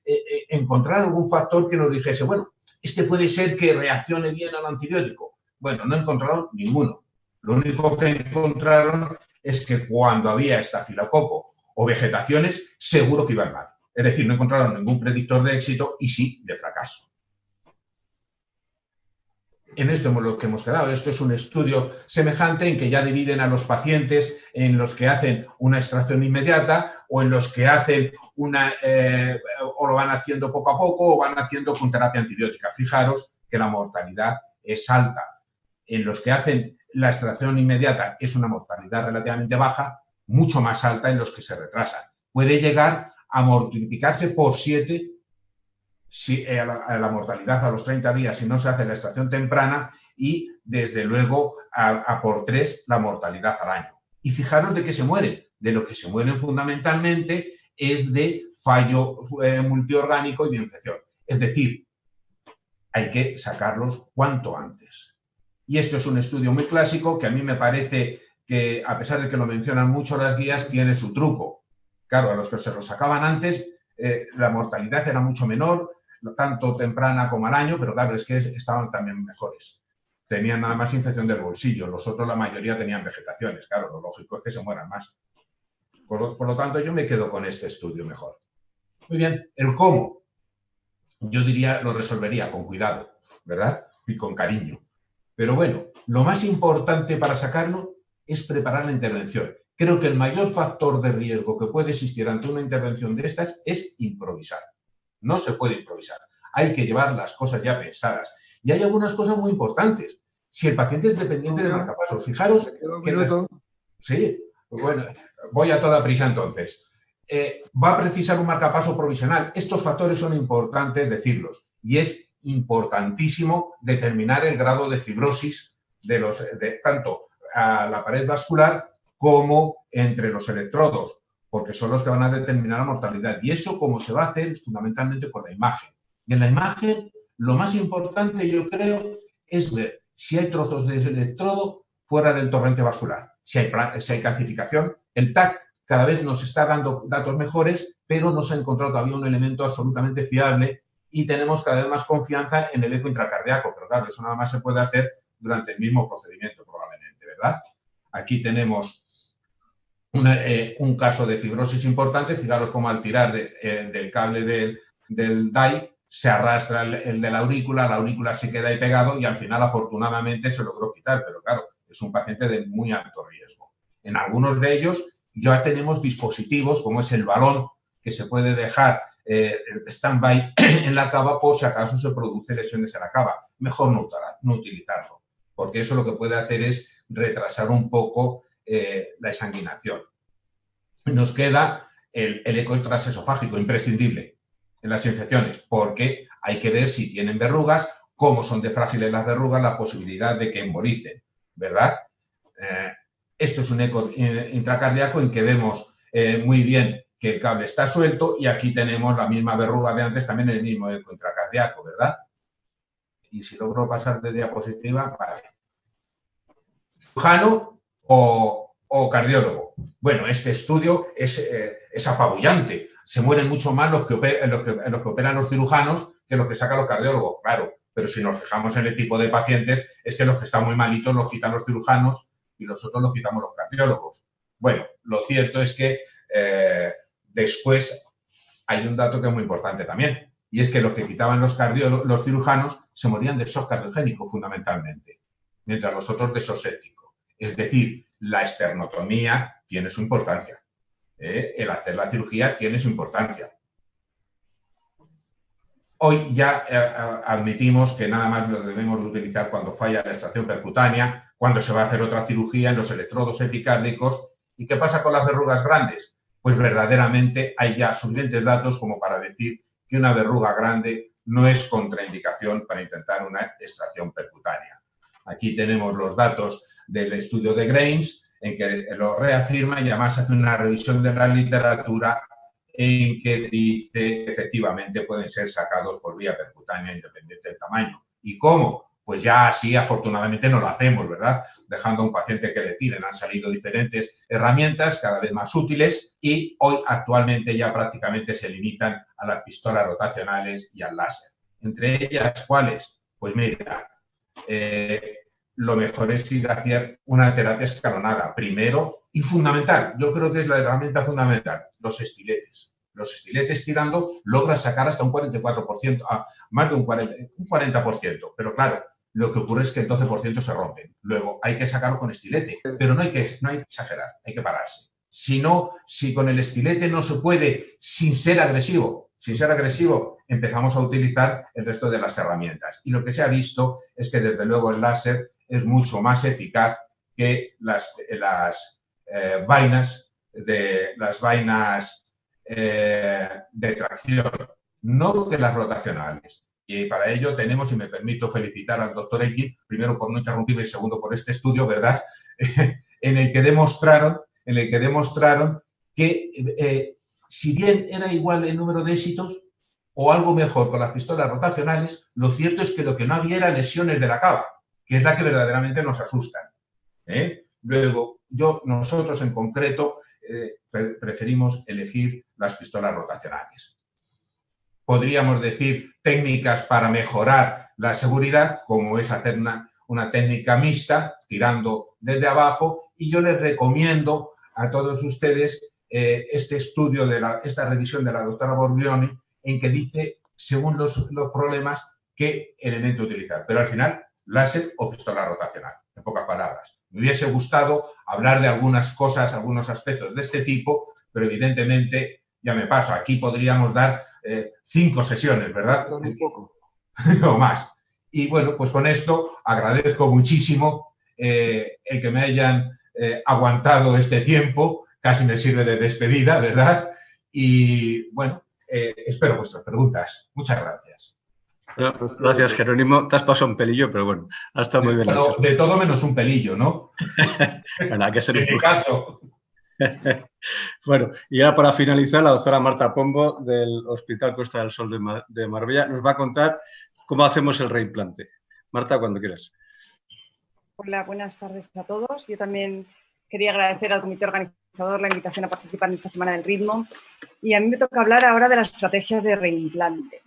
encontrar algún factor que nos dijese, bueno, este puede ser que reaccione bien al antibiótico. Bueno, no encontraron ninguno. Lo único que encontraron es que cuando había estafilococo o vegetaciones, seguro que iban mal. Es decir, no encontraron ningún predictor de éxito y sí de fracaso. En esto es lo que hemos quedado. Esto es un estudio semejante en que ya dividen a los pacientes en los que hacen una extracción inmediata o en los que hacen o lo van haciendo poco a poco o van haciendo con terapia antibiótica. Fijaros que la mortalidad es alta. En los que hacen la extracción inmediata es una mortalidad relativamente baja, mucho más alta en los que se retrasan. Puede llegar a multiplicarse por 7 a la mortalidad a los 30 días si no se hace la extracción temprana y, desde luego, a por 3 la mortalidad al año. Y fijaros de qué se mueren. De lo que se mueren fundamentalmente es de fallo multiorgánico y de infección. Es decir, hay que sacarlos cuanto antes. Y esto es un estudio muy clásico que a mí me parece que, a pesar de que lo mencionan mucho las guías, tiene su truco. Claro, a los que se lo sacaban antes, la mortalidad era mucho menor, tanto temprana como al año, pero claro, es que estaban también mejores. Tenían nada más infección del bolsillo, los otros la mayoría tenían vegetaciones. Claro, lo lógico es que se mueran más. Por lo tanto, yo me quedo con este estudio mejor. Muy bien, el cómo. Yo diría, lo resolvería con cuidado, ¿verdad? Y con cariño. Pero bueno, lo más importante para sacarlo es preparar la intervención. Creo que el mayor factor de riesgo que puede existir ante una intervención de estas es improvisar. No se puede improvisar. Hay que llevar las cosas ya pensadas. Y hay algunas cosas muy importantes. Si el paciente es dependiente de marcapasos, fijaros que sí, bueno, voy a toda prisa entonces. Va a precisar un marcapaso provisional. Estos factores son importantes decirlos. Y es importantísimo determinar el grado de fibrosis de tanto a la pared vascular como entre los electrodos, porque son los que van a determinar la mortalidad. Y eso, como se va a hacer, fundamentalmente con la imagen. Y en la imagen, lo más importante, yo creo, es ver si hay trozos de electrodo fuera del torrente vascular. Si hay calcificación, el TAC cada vez nos está dando datos mejores, pero no se ha encontrado todavía un elemento absolutamente fiable y tenemos cada vez más confianza en el eco intracardíaco. Pero claro, eso nada más se puede hacer durante el mismo procedimiento, probablemente, ¿verdad? Aquí tenemos un caso de fibrosis importante. Fijaros cómo al tirar del cable del DAI se arrastra el de la aurícula se queda ahí pegado y al final afortunadamente se logró quitar, pero claro, es un paciente de muy alto riesgo. En algunos de ellos ya tenemos dispositivos como es el balón que se puede dejar stand-by en la cava por si acaso se producen lesiones en la cava. Mejor no utilizarlo, porque eso lo que puede hacer es retrasar un poco la exsanguinación. Nos queda el eco transesofágico, imprescindible en las infecciones, porque hay que ver si tienen verrugas, cómo son de frágiles las verrugas, la posibilidad de que embolicen, ¿verdad? Esto es un eco intracardíaco en que vemos muy bien que el cable está suelto y aquí tenemos la misma verruga de antes, también el mismo eco intracardíaco, ¿verdad? Y si logro pasar de diapositiva, vale. Cirujano o cardiólogo. Bueno, este estudio es apabullante. Se mueren mucho más los que operan los cirujanos que los que sacan los cardiólogos, claro. Pero si nos fijamos en el tipo de pacientes, es que los que están muy malitos los quitan los cirujanos y los otros los quitamos los cardiólogos. Bueno, lo cierto es que después hay un dato que es muy importante también, y es que los que quitaban los cirujanos se morían de shock cardiogénico fundamentalmente, mientras los otros de shock séptico. Es decir, la esternotomía tiene su importancia. El hacer la cirugía tiene su importancia. Hoy ya admitimos que nada más lo debemos utilizar cuando falla la extracción percutánea, cuando se va a hacer otra cirugía en los electrodos epicárdicos. ¿Y qué pasa con las verrugas grandes? Pues verdaderamente hay ya suficientes datos como para decir que una verruga grande no es contraindicación para intentar una extracción percutánea. Aquí tenemos los datos del estudio de Grames, en que lo reafirma y además hace una revisión de la literatura en que dice que efectivamente pueden ser sacados por vía percutánea independiente del tamaño. ¿Y cómo? Pues ya así afortunadamente no lo hacemos, ¿verdad? Dejando a un paciente que le tiren. Han salido diferentes herramientas cada vez más útiles y hoy actualmente ya prácticamente se limitan a las pistolas rotacionales y al láser. Entre ellas, ¿cuáles? Pues mira, lo mejor es ir hacia una terapia escalonada. Primero y fundamental, yo creo que es la herramienta fundamental, los estiletes. Los estiletes tirando logras sacar hasta un 44%, más de un 40%. Pero claro, lo que ocurre es que el 12% se rompen. Luego hay que sacarlo con estilete, pero no hay que exagerar, hay que pararse. Si con el estilete no se puede sin ser agresivo, empezamos a utilizar el resto de las herramientas. Y lo que se ha visto es que desde luego el láser es mucho más eficaz que las vainas de tracción, no que las rotacionales. Y para ello tenemos, y me permito felicitar al doctor X, primero por no interrumpirme y segundo por este estudio, ¿verdad?, en el que demostraron que si bien era igual el número de éxitos o algo mejor con las pistolas rotacionales, lo cierto es que lo que no había era lesiones de la cava, que es la que verdaderamente nos asustan. Luego, nosotros en concreto preferimos elegir las pistolas rotacionales. Podríamos decir técnicas para mejorar la seguridad, como es hacer una técnica mixta, tirando desde abajo, y yo les recomiendo a todos ustedes este estudio, esta revisión de la doctora Borgioni, en que dice, según los problemas, qué elemento utilizar. Pero al final, láser o pistola rotacional, en pocas palabras. Me hubiese gustado hablar de algunas cosas, algunos aspectos de este tipo, pero evidentemente ya me paso. Aquí podríamos dar 5 sesiones, ¿verdad?
Un poco.
No más. Y bueno, pues con esto agradezco muchísimo el que me hayan aguantado este tiempo, casi me sirve de despedida, ¿verdad? Y bueno, espero vuestras preguntas. Muchas gracias.
Bueno, gracias, Jerónimo. Te has pasado un pelillo, pero bueno, ha estado muy bien hecho.
De todo menos un pelillo, ¿no?
Bueno, hay que ser
en mi caso.
Bueno, y ahora para finalizar, la doctora Marta Pombo del Hospital Costa del Sol de Marbella nos va a contar cómo hacemos el reimplante. Marta, cuando quieras.
Hola, buenas tardes a todos. Yo también quería agradecer al comité organizador la invitación a participar en esta Semana del Ritmo. Y a mí me toca hablar ahora de las estrategias de reimplante.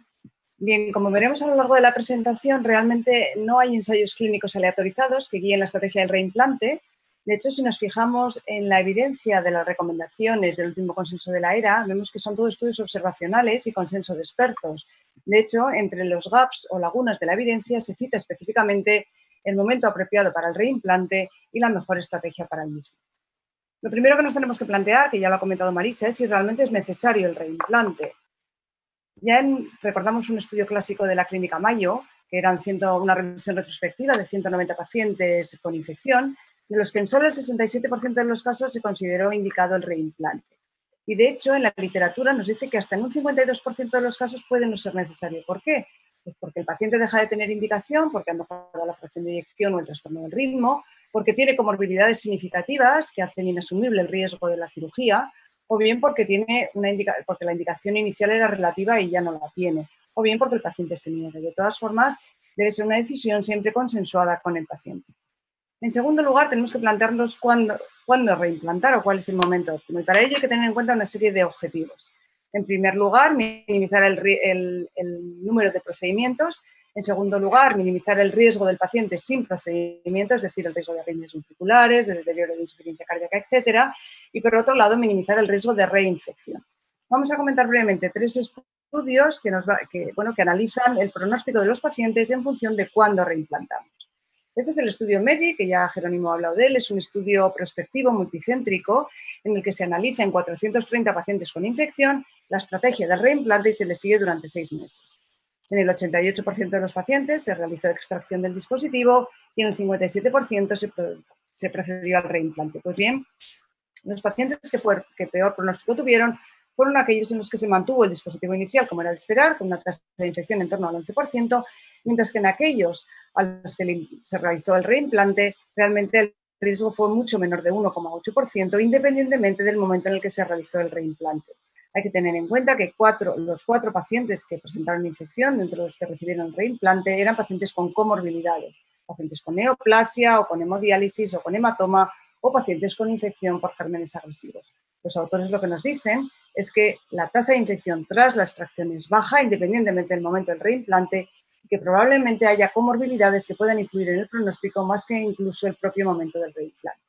Bien, como veremos a lo largo de la presentación, realmente no hay ensayos clínicos aleatorizados que guíen la estrategia del reimplante. De hecho, si nos fijamos en la evidencia de las recomendaciones del último consenso de la ERA, vemos que son todos estudios observacionales y consenso de expertos. De hecho, entre los gaps o lagunas de la evidencia se cita específicamente el momento apropiado para el reimplante y la mejor estrategia para el mismo. Lo primero que nos tenemos que plantear, que ya lo ha comentado Marisa, es si realmente es necesario el reimplante. Ya recordamos un estudio clásico de la Clínica Mayo, que eran una revisión retrospectiva de 190 pacientes con infección, de los que en solo el 67% de los casos se consideró indicado el reimplante. Y de hecho, en la literatura nos dice que hasta en un 52% de los casos puede no ser necesario. ¿Por qué? Pues porque el paciente deja de tener indicación, porque ha mejorado la fracción de eyección o el trastorno del ritmo, porque tiene comorbilidades significativas que hacen inasumible el riesgo de la cirugía, o bien porque la indicación inicial era relativa y ya no la tiene, o bien porque el paciente se niega. De todas formas, debe ser una decisión siempre consensuada con el paciente. En segundo lugar, tenemos que plantearnos cuándo reimplantar o cuál es el momento óptimo. Y para ello hay que tener en cuenta una serie de objetivos. En primer lugar, minimizar el número de procedimientos. En segundo lugar, minimizar el riesgo del paciente sin procedimientos, es decir, el riesgo de arritmias ventriculares, de deterioro de insuficiencia cardíaca, etc. Y por otro lado, minimizar el riesgo de reinfección. Vamos a comentar brevemente 3 estudios que analizan el pronóstico de los pacientes en función de cuándo reimplantamos. Este es el estudio MEDI, que ya Jerónimo ha hablado de él. Es un estudio prospectivo multicéntrico en el que se analiza en 430 pacientes con infección la estrategia del reimplante y se les sigue durante 6 meses. En el 88% de los pacientes se realizó extracción del dispositivo y en el 57% se procedió al reimplante. Pues bien, los pacientes que peor pronóstico tuvieron fueron aquellos en los que se mantuvo el dispositivo inicial, como era de esperar, con una tasa de infección en torno al 11%, mientras que en aquellos a los que se realizó el reimplante, realmente el riesgo fue mucho menor de 1,8%, independientemente del momento en el que se realizó el reimplante. Hay que tener en cuenta que los 4 pacientes que presentaron infección, dentro de los que recibieron el reimplante, eran pacientes con comorbilidades, pacientes con neoplasia o con hemodiálisis o con hematoma o pacientes con infección por gérmenes agresivos. Los autores lo que nos dicen es que la tasa de infección tras la extracción es baja, independientemente del momento del reimplante, y que probablemente haya comorbilidades que puedan influir en el pronóstico más que incluso el propio momento del reimplante.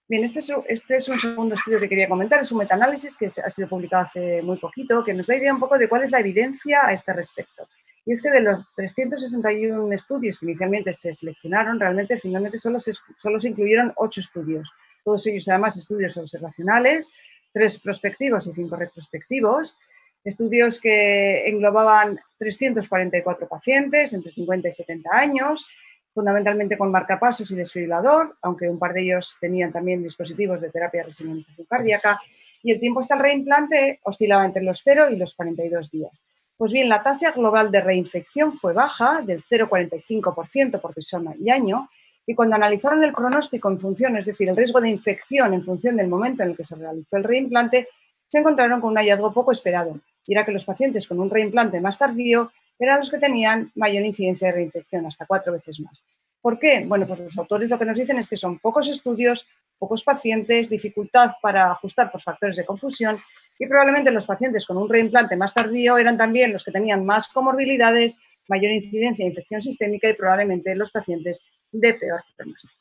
Bien, este es un segundo estudio que quería comentar, es un metaanálisis que ha sido publicado hace muy poquito, que nos da idea un poco de cuál es la evidencia a este respecto. Y es que de los 361 estudios que inicialmente se seleccionaron, realmente finalmente solo se incluyeron 8 estudios. Todos ellos además estudios observacionales, 3 prospectivos y 5 retrospectivos, estudios que englobaban 344 pacientes entre 50 y 70 años, fundamentalmente con marcapasos y desfibrilador, aunque un par de ellos tenían también dispositivos de terapia de resimulación cardíaca, y el tiempo hasta el reimplante oscilaba entre los 0 y los 42 días. Pues bien, la tasa global de reinfección fue baja, del 0,45% por persona y año, y cuando analizaron el pronóstico en función, es decir, el riesgo de infección en función del momento en el que se realizó el reimplante, se encontraron con un hallazgo poco esperado, y era que los pacientes con un reimplante más tardío eran los que tenían mayor incidencia de reinfección, hasta 4 veces más. ¿Por qué? Bueno, pues los autores lo que nos dicen es que son pocos estudios, pocos pacientes, dificultad para ajustar por factores de confusión y probablemente los pacientes con un reimplante más tardío eran también los que tenían más comorbilidades, mayor incidencia de infección sistémica y probablemente los pacientes de peor pronóstico.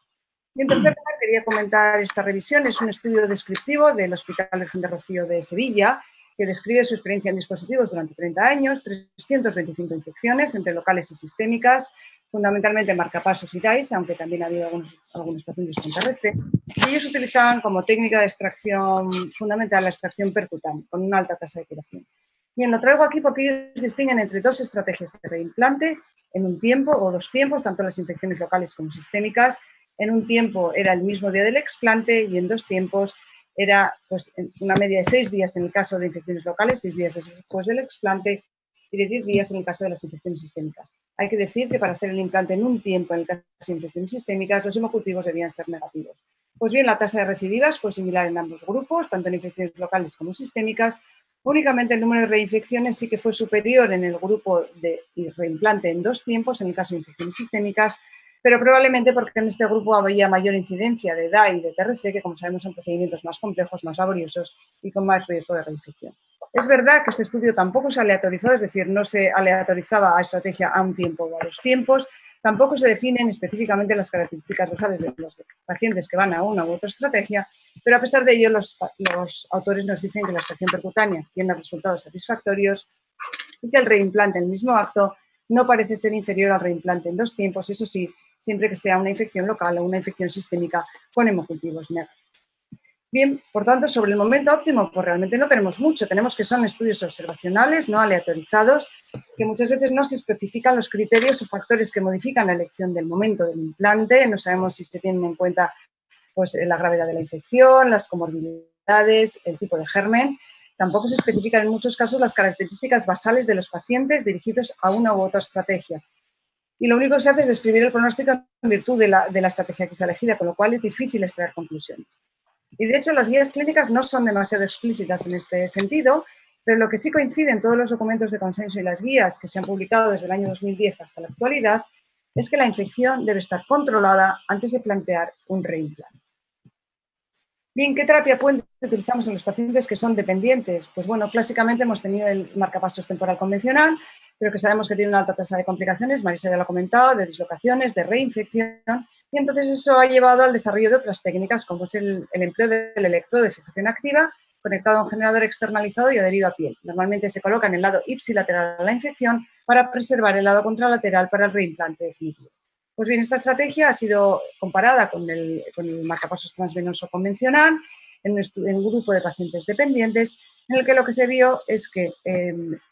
Y en tercer lugar, quería comentar esta revisión. Es un estudio descriptivo del Hospital Virgen de Rocío de Sevilla, que describe su experiencia en dispositivos durante 30 años, 325 infecciones entre locales y sistémicas, fundamentalmente marcapasos y DICE, aunque también ha habido algunos pacientes con TRC. Y ellos utilizaban como técnica de extracción fundamental la extracción percutánea, con una alta tasa de curación. Bien, lo traigo aquí porque ellos distinguen entre 2 estrategias de reimplante en un tiempo o 2 tiempos, tanto las infecciones locales como sistémicas. En un tiempo era el mismo día del explante y en 2 tiempos era pues, una media de 6 días en el caso de infecciones locales, 6 días después del explante y de 10 días en el caso de las infecciones sistémicas. Hay que decir que para hacer el implante en un tiempo en el caso de infecciones sistémicas, los hemocultivos debían ser negativos. Pues bien, la tasa de recidivas fue similar en ambos grupos, tanto en infecciones locales como sistémicas. Únicamente el número de reinfecciones sí que fue superior en el grupo de reimplante en 2 tiempos, en el caso de infecciones sistémicas, pero probablemente porque en este grupo había mayor incidencia de DAI y de TRC, que como sabemos son procedimientos más complejos, más laboriosos y con más riesgo de reinfección. Es verdad que este estudio tampoco se aleatorizó, es decir, no se aleatorizaba a estrategia a un tiempo o a 2 tiempos, tampoco se definen específicamente las características basales de los pacientes que van a una u otra estrategia, pero a pesar de ello los autores nos dicen que la extracción percutánea tiene resultados satisfactorios y que el reimplante en el mismo acto no parece ser inferior al reimplante en 2 tiempos, eso sí, siempre que sea una infección local o una infección sistémica con hemocultivos negativos. Bien, por tanto, sobre el momento óptimo, pues realmente no tenemos mucho. Tenemos que son estudios observacionales, no aleatorizados, que muchas veces no se especifican los criterios o factores que modifican la elección del momento del implante. No sabemos si se tienen en cuenta pues, la gravedad de la infección, las comorbilidades, el tipo de germen. Tampoco se especifican en muchos casos las características basales de los pacientes dirigidos a una u otra estrategia. Y lo único que se hace es describir el pronóstico en virtud de la estrategia que se ha elegido, con lo cual es difícil extraer conclusiones. Y de hecho las guías clínicas no son demasiado explícitas en este sentido, pero lo que sí coincide en todos los documentos de consenso y las guías que se han publicado desde el año 2010 hasta la actualidad es que la infección debe estar controlada antes de plantear un reimplante. Bien, ¿qué terapia puente utilizamos en los pacientes que son dependientes? Pues bueno, clásicamente hemos tenido el marcapasos temporal convencional, pero que sabemos que tiene una alta tasa de complicaciones, Marisa ya lo ha comentado, de dislocaciones, de reinfección, y entonces eso ha llevado al desarrollo de otras técnicas, como es el empleo del electrodo de fijación activa, conectado a un generador externalizado y adherido a piel. Normalmente se coloca en el lado ipsilateral a la infección para preservar el lado contralateral para el reimplante definitivo. Pues bien, esta estrategia ha sido comparada con el marcapasos transvenoso convencional en un grupo de pacientes dependientes, en el que lo que se vio es que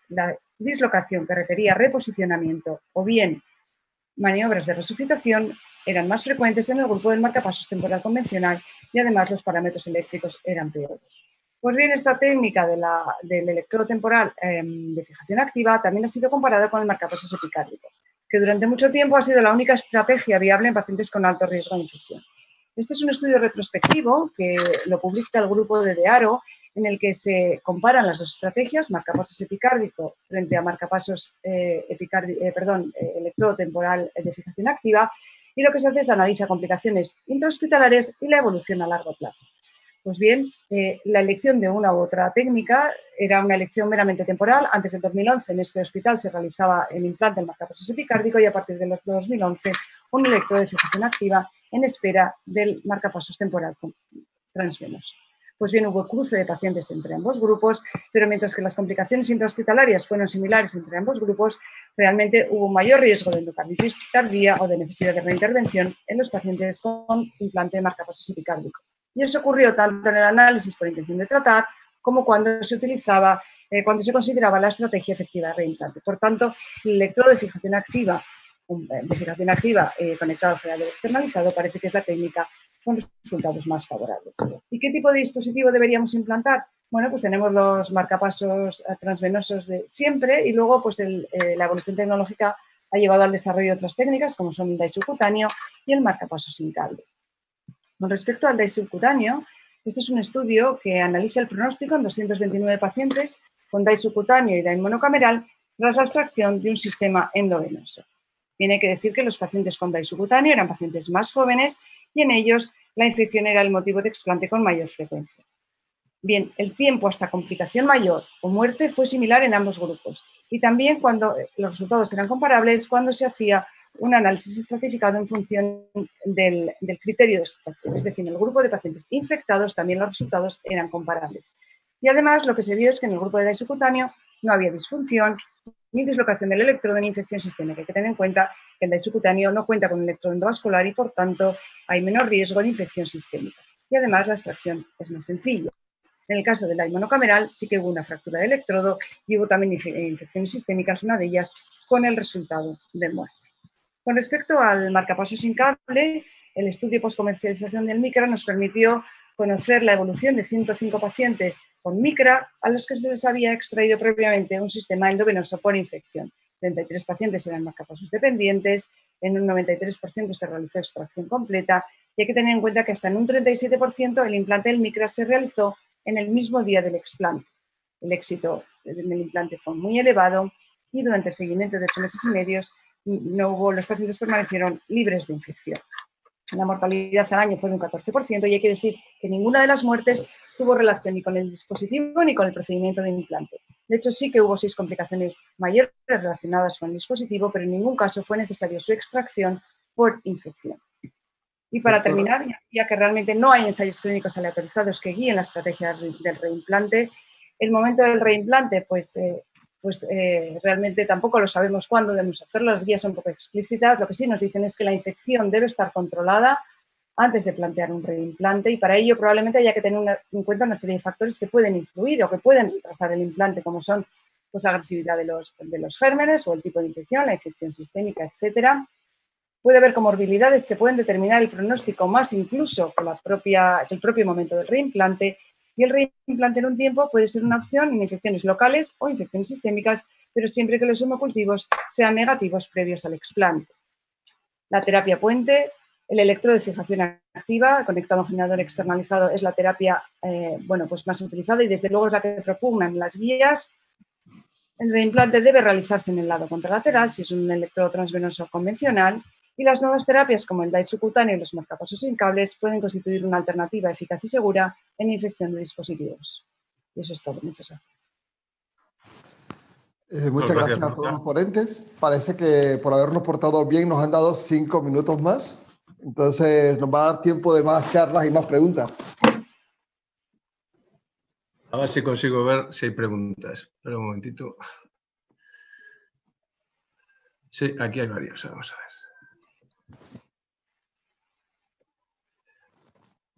la dislocación que requería reposicionamiento o bien maniobras de resucitación eran más frecuentes en el grupo del marcapasos temporal convencional y además los parámetros eléctricos eran peores. Pues bien, esta técnica del electrodo temporal de fijación activa también ha sido comparada con el marcapasos epicárdico, que durante mucho tiempo ha sido la única estrategia viable en pacientes con alto riesgo de infección. Este es un estudio retrospectivo que lo publica el grupo de DEARO, en el que se comparan las 2 estrategias, marcapasos epicárdico frente a marcapasos electrodo temporal de fijación activa, y lo que se hace es analizar complicaciones intrahospitalarias y la evolución a largo plazo. Pues bien, la elección de una u otra técnica era una elección meramente temporal. Antes del 2011 en este hospital se realizaba el implante del marcapasos epicárdico y a partir del 2011 un electrodo de fijación activa en espera del marcapasos temporal transvenoso. Pues bien, hubo cruce de pacientes entre ambos grupos, pero mientras que las complicaciones intrahospitalarias fueron similares entre ambos grupos, realmente hubo mayor riesgo de endocarditis tardía o de necesidad de reintervención en los pacientes con implante de marcapasos epicárdico. Y eso ocurrió tanto en el análisis por intención de tratar como cuando se utilizaba, cuando se consideraba la estrategia efectiva de reimplante. Por tanto, el electrodo de fijación activa conectado al fregadero externalizado parece que es la técnica con resultados más favorables. ¿Y qué tipo de dispositivo deberíamos implantar? Bueno, pues tenemos los marcapasos transvenosos de siempre y luego pues la evolución tecnológica ha llevado al desarrollo de otras técnicas como son el DAI subcutáneo y el marcapaso sin cable. Con respecto al DAI subcutáneo, este es un estudio que analiza el pronóstico en 229 pacientes con DAI subcutáneo y DAI monocameral tras la extracción de un sistema endovenoso. Tiene que decir que los pacientes con DAI subcutáneo eran pacientes más jóvenes y en ellos la infección era el motivo de explante con mayor frecuencia. Bien, el tiempo hasta complicación mayor o muerte fue similar en ambos grupos y también cuando los resultados eran comparables cuando se hacía un análisis estratificado en función del criterio de extracción. Es decir, en el grupo de pacientes infectados también los resultados eran comparables. Y además lo que se vio es que en el grupo de DAI subcutáneo no había disfunción ni dislocación del electrodo ni infección sistémica. Hay que tener en cuenta que el DAI subcutáneo no cuenta con electrodo endovascular y por tanto hay menor riesgo de infección sistémica. Y además la extracción es más sencilla. En el caso del DAI monocameral sí que hubo una fractura de electrodo y hubo también infecciones sistémicas, una de ellas con el resultado de muerte. Con respecto al marcapasos sin cable, el estudio postcomercialización del MICRA nos permitió conocer la evolución de 105 pacientes con MICRA a los que se les había extraído previamente un sistema endovenoso por infección. 33 pacientes eran marcapasos dependientes, en un 93% se realizó extracción completa y hay que tener en cuenta que hasta en un 37% el implante del MICRA se realizó en el mismo día del explante. El éxito del implante fue muy elevado y durante el seguimiento de 8 meses y medio los pacientes permanecieron libres de infección. La mortalidad al año fue de un 14% y hay que decir que ninguna de las muertes tuvo relación ni con el dispositivo ni con el procedimiento de implante. De hecho, sí que hubo 6 complicaciones mayores relacionadas con el dispositivo, pero en ningún caso fue necesario su extracción por infección. Y para terminar, ya que realmente no hay ensayos clínicos aleatorizados que guíen la estrategia del reimplante, el momento del reimplante, realmente tampoco lo sabemos cuándo debemos hacerlo, las guías son poco explícitas, lo que sí nos dicen es que la infección debe estar controlada antes de plantear un reimplante y para ello probablemente haya que tener en cuenta una serie de factores que pueden influir o que pueden retrasar el implante, como son la agresividad de los gérmenes o el tipo de infección, la infección sistémica, etcétera. Puede haber comorbilidades que pueden determinar el pronóstico más incluso que el propio momento del reimplante. Y el reimplante en un tiempo puede ser una opción en infecciones locales o infecciones sistémicas, pero siempre que los hemocultivos sean negativos previos al explante. La terapia puente, el electrodo de fijación activa, conectado a un generador externalizado, es la terapia más utilizada y desde luego es la que propugnan las guías. El reimplante debe realizarse en el lado contralateral, si es un electrodo transvenoso convencional, y las nuevas terapias como el DAI subcutáneo y los marcapasos sin cables pueden constituir una alternativa eficaz y segura en infección de dispositivos. Y eso es todo. Muchas gracias.
Muchas gracias a todos los ponentes. Parece que por habernos portado bien nos han dado 5 minutos más. Entonces nos va a dar tiempo de más charlas y más preguntas.
A ver si consigo ver si hay preguntas. Espera un momentito. Sí, aquí hay varias. Vamos a ver.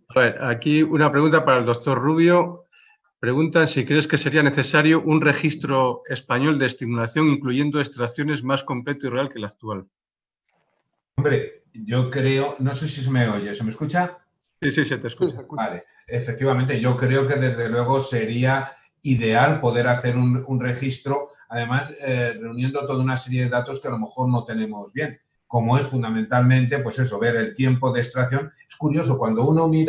A ver, aquí una pregunta para el doctor Rubio. Pregunta si crees que sería necesario un registro español de estimulación incluyendo extracciones más completo y real que el actual.
Hombre, yo creo, no sé si se me oye, ¿se me escucha?
Sí, se te escucha.
Vale, efectivamente, yo creo que desde luego sería ideal poder hacer un registro, además reuniendo toda una serie de datos que a lo mejor no tenemos bien, como es fundamentalmente, pues eso, ver el tiempo de extracción. Es curioso, cuando uno lee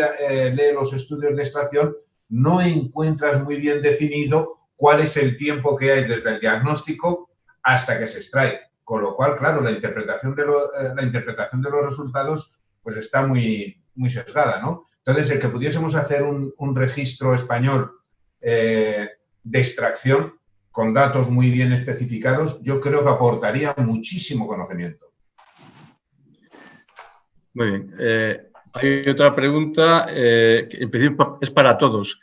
los estudios de extracción, no encuentras muy bien definido cuál es el tiempo que hay desde el diagnóstico hasta que se extrae. Con lo cual, claro, la interpretación de los resultados pues está muy sesgada, ¿no? Entonces, el que pudiésemos hacer un registro español de extracción con datos muy bien especificados, yo creo que aportaría muchísimo conocimiento.
Muy bien. Hay otra pregunta, que en principio es para todos.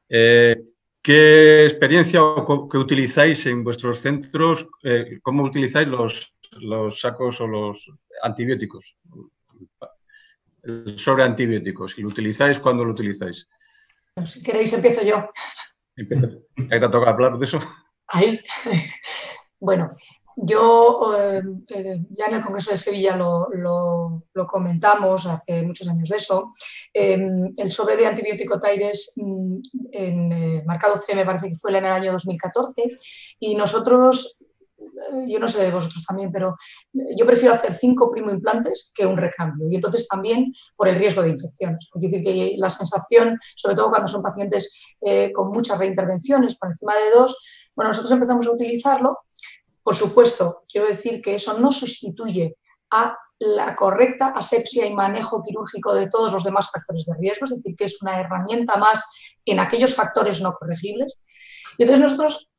¿Qué experiencia o qué utilizáis en vuestros centros? ¿Cómo utilizáis los sacos o los antibióticos? El sobre antibióticos. ¿Y lo utilizáis? ¿Cuándo lo utilizáis?
Bueno, si queréis, empiezo yo.
¿Ahí te toca hablar de eso?
Ahí. Bueno, yo ya en el Congreso de Sevilla lo comentamos hace muchos años de eso. El sobre de antibiótico Taires en el marcado C me parece que fue en el año 2014 y nosotros, yo no sé de vosotros también, pero yo prefiero hacer 5 primoimplantes que un recambio y entonces también por el riesgo de infecciones. Es decir, que la sensación, sobre todo cuando son pacientes con muchas reintervenciones, por encima de 2, bueno, nosotros empezamos a utilizarlo. Por supuesto, quiero decir que eso no sustituye a la correcta asepsia y manejo quirúrgico de todos los demás factores de riesgo, es decir, que es una herramienta más en aquellos factores no corregibles. Y entonces nosotros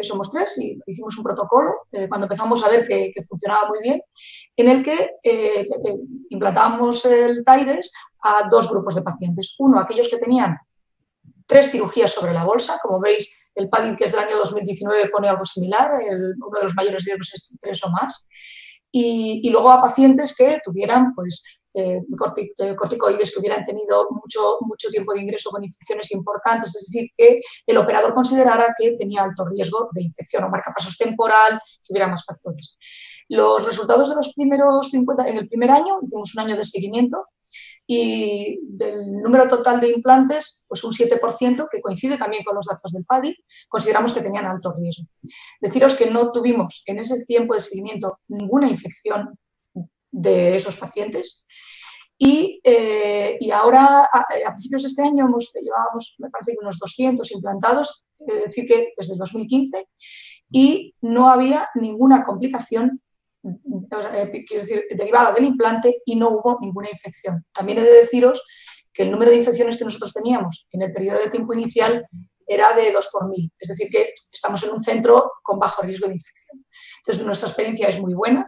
somos 3 y hicimos un protocolo cuando empezamos a ver que funcionaba muy bien, en el que implantábamos el Taires a 2 grupos de pacientes. Uno, aquellos que tenían 3 cirugías sobre la bolsa, como veis, el PADID, que es del año 2019, pone algo similar, uno de los mayores riesgos es 3 o más. Y luego a pacientes que tuvieran pues, corticoides, que hubieran tenido mucho tiempo de ingreso con infecciones importantes, es decir, que el operador considerara que tenía alto riesgo de infección o marcapasos temporal, que hubiera más factores. Los resultados de los primeros 50, en el primer año, hicimos un año de seguimiento, y del número total de implantes, pues un 7%, que coincide también con los datos del PADI, consideramos que tenían alto riesgo. Deciros que no tuvimos en ese tiempo de seguimiento ninguna infección de esos pacientes y ahora, a principios de este año, llevábamos, me parece que unos 200 implantados, es decir, que desde el 2015, y no había ninguna complicación quiero decir, derivada del implante y no hubo ninguna infección. También he de deciros que el número de infecciones que nosotros teníamos en el periodo de tiempo inicial era de 2 por 1000, es decir, que estamos en un centro con bajo riesgo de infección. Entonces, nuestra experiencia es muy buena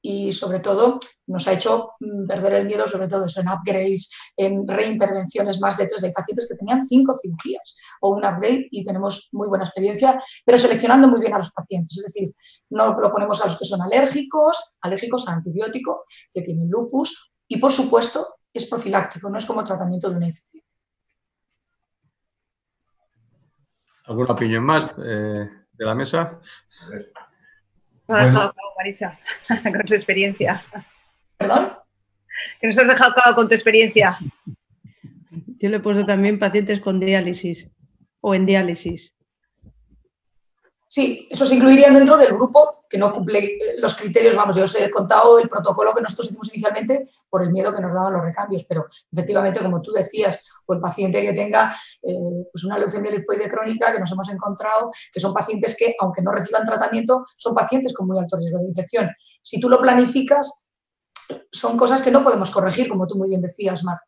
y, sobre todo, nos ha hecho perder el miedo, sobre todo eso, en upgrades, en reintervenciones más de 3. Hay pacientes que tenían 5 cirugías o un upgrade y tenemos muy buena experiencia, pero seleccionando muy bien a los pacientes. Es decir, no lo ponemos a los que son alérgicos a antibiótico, que tienen lupus y, por supuesto, es profiláctico, no es como tratamiento de una infección.
¿Alguna opinión más de la mesa?
Nos has dejado claro, Marisa, con su experiencia.
¿Perdón?
Que nos has dejado claro con tu experiencia.
Yo le he puesto también pacientes con diálisis o en diálisis.
Sí, esos se incluirían dentro del grupo que no cumple los criterios. Vamos, yo os he contado el protocolo que nosotros hicimos inicialmente por el miedo que nos daban los recambios, pero efectivamente, como tú decías, o el paciente que tenga pues una leucemia linfoide crónica, que nos hemos encontrado, que son pacientes que, aunque no reciban tratamiento, son pacientes con muy alto riesgo de infección. Si tú lo planificas, son cosas que no podemos corregir, como tú muy bien decías, Mar.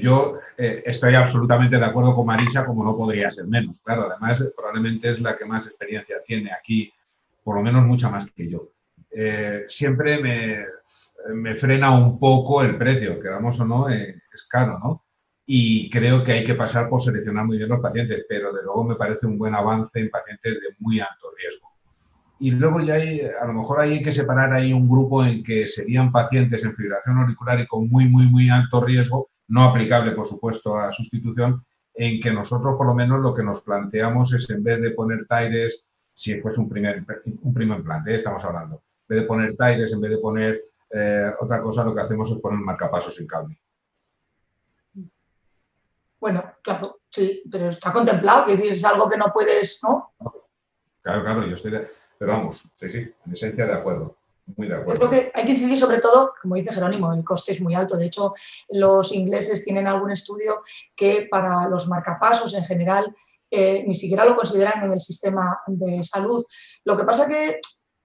Yo estoy absolutamente de acuerdo con Marisa, como no podría ser menos. Claro, además probablemente es la que más experiencia tiene aquí, por lo menos mucha más que yo. Siempre me frena un poco el precio, queramos o no, es caro, ¿no? Y creo que hay que pasar por seleccionar muy bien los pacientes, pero de luego me parece un buen avance en pacientes de muy alto riesgo. Y luego ya a lo mejor hay que separar ahí un grupo en que serían pacientes en fibrilación auricular y con muy alto riesgo, no aplicable, por supuesto, a sustitución, en que nosotros, por lo menos, lo que nos planteamos es, en vez de poner Taires, si fuese un primo implante, estamos hablando, en vez de poner Taires, en vez de poner otra cosa, lo que hacemos es poner marcapasos sin cable.
Bueno, claro, sí, pero está contemplado, que es algo que no puedes, ¿no?
Claro, yo estoy pero vamos, sí, en esencia de acuerdo. Muy de acuerdo.
Yo creo que hay que incidir sobre todo, como dice Jerónimo, el coste es muy alto. De hecho, los ingleses tienen algún estudio que para los marcapasos en general ni siquiera lo consideran en el sistema de salud. Lo que pasa que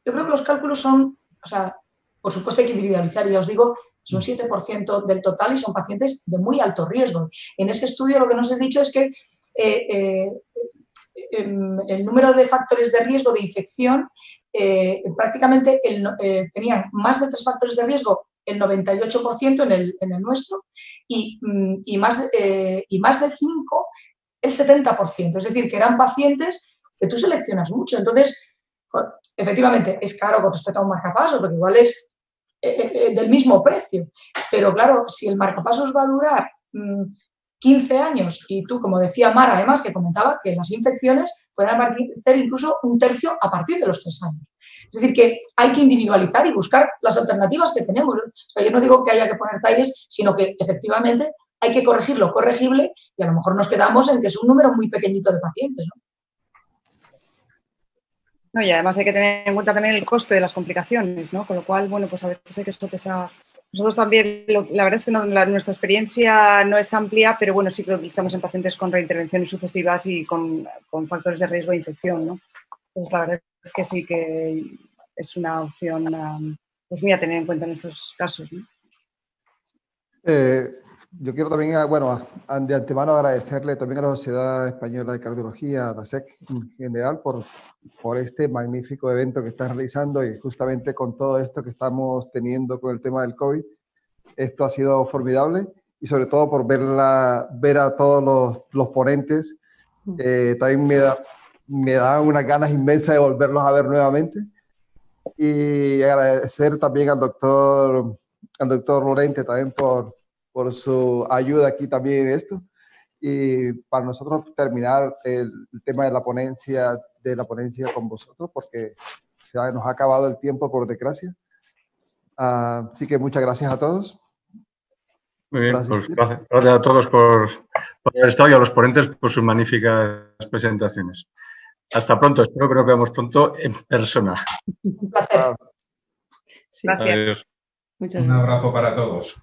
yo creo que los cálculos son, o sea, por supuesto hay que individualizar, y ya os digo Es un 7% del total y son pacientes de muy alto riesgo. En ese estudio lo que nos has dicho es que el número de factores de riesgo de infección prácticamente tenían más de 3 factores de riesgo el 98% en el nuestro y más de 5 el 70%. Es decir, que eran pacientes que tú seleccionas mucho. Entonces, efectivamente, es caro con respecto a un marcapasos, porque igual es del mismo precio. Pero claro, si el marcapasos va a durar 15 años y tú, como decía Mara, además, que comentaba que las infecciones pueden aparecer incluso 1/3 a partir de los 3 años. Es decir, que hay que individualizar y buscar las alternativas que tenemos. O sea, yo no digo que haya que poner talles, sino que efectivamente hay que corregir lo corregible y a lo mejor nos quedamos en que es un número muy pequeñito de pacientes, ¿no?
No, y además hay que tener en cuenta también el coste de las complicaciones, ¿no? Con lo cual, bueno, pues a veces hay que esto pesa. Nosotros también, la verdad es que nuestra experiencia no es amplia, pero bueno, sí que lo utilizamos en pacientes con reintervenciones sucesivas y con factores de riesgo de infección, ¿no? Pues la verdad es que sí que es una opción pues muy a tener en cuenta en estos casos, ¿no?
Yo quiero también, bueno, de antemano agradecerle también a la Sociedad Española de Cardiología, a la SEC en general, por este magnífico evento que están realizando y justamente con todo esto que estamos teniendo con el tema del COVID. Esto ha sido formidable y sobre todo por ver a todos los ponentes. También me da unas ganas inmensas de volverlos a ver nuevamente. Y agradecer también al doctor Lorente también por su ayuda aquí también en esto. Y para nosotros terminar el tema de la ponencia con vosotros, porque nos ha acabado el tiempo, por desgracia. Así que muchas gracias a todos.
Muy bien, pues gracias a todos por haber estado y a los ponentes por sus magníficas presentaciones. Hasta pronto, espero que nos veamos pronto en persona.
Un placer.
Gracias.
Adiós.
Muchas
Un
gracias.
abrazo para todos.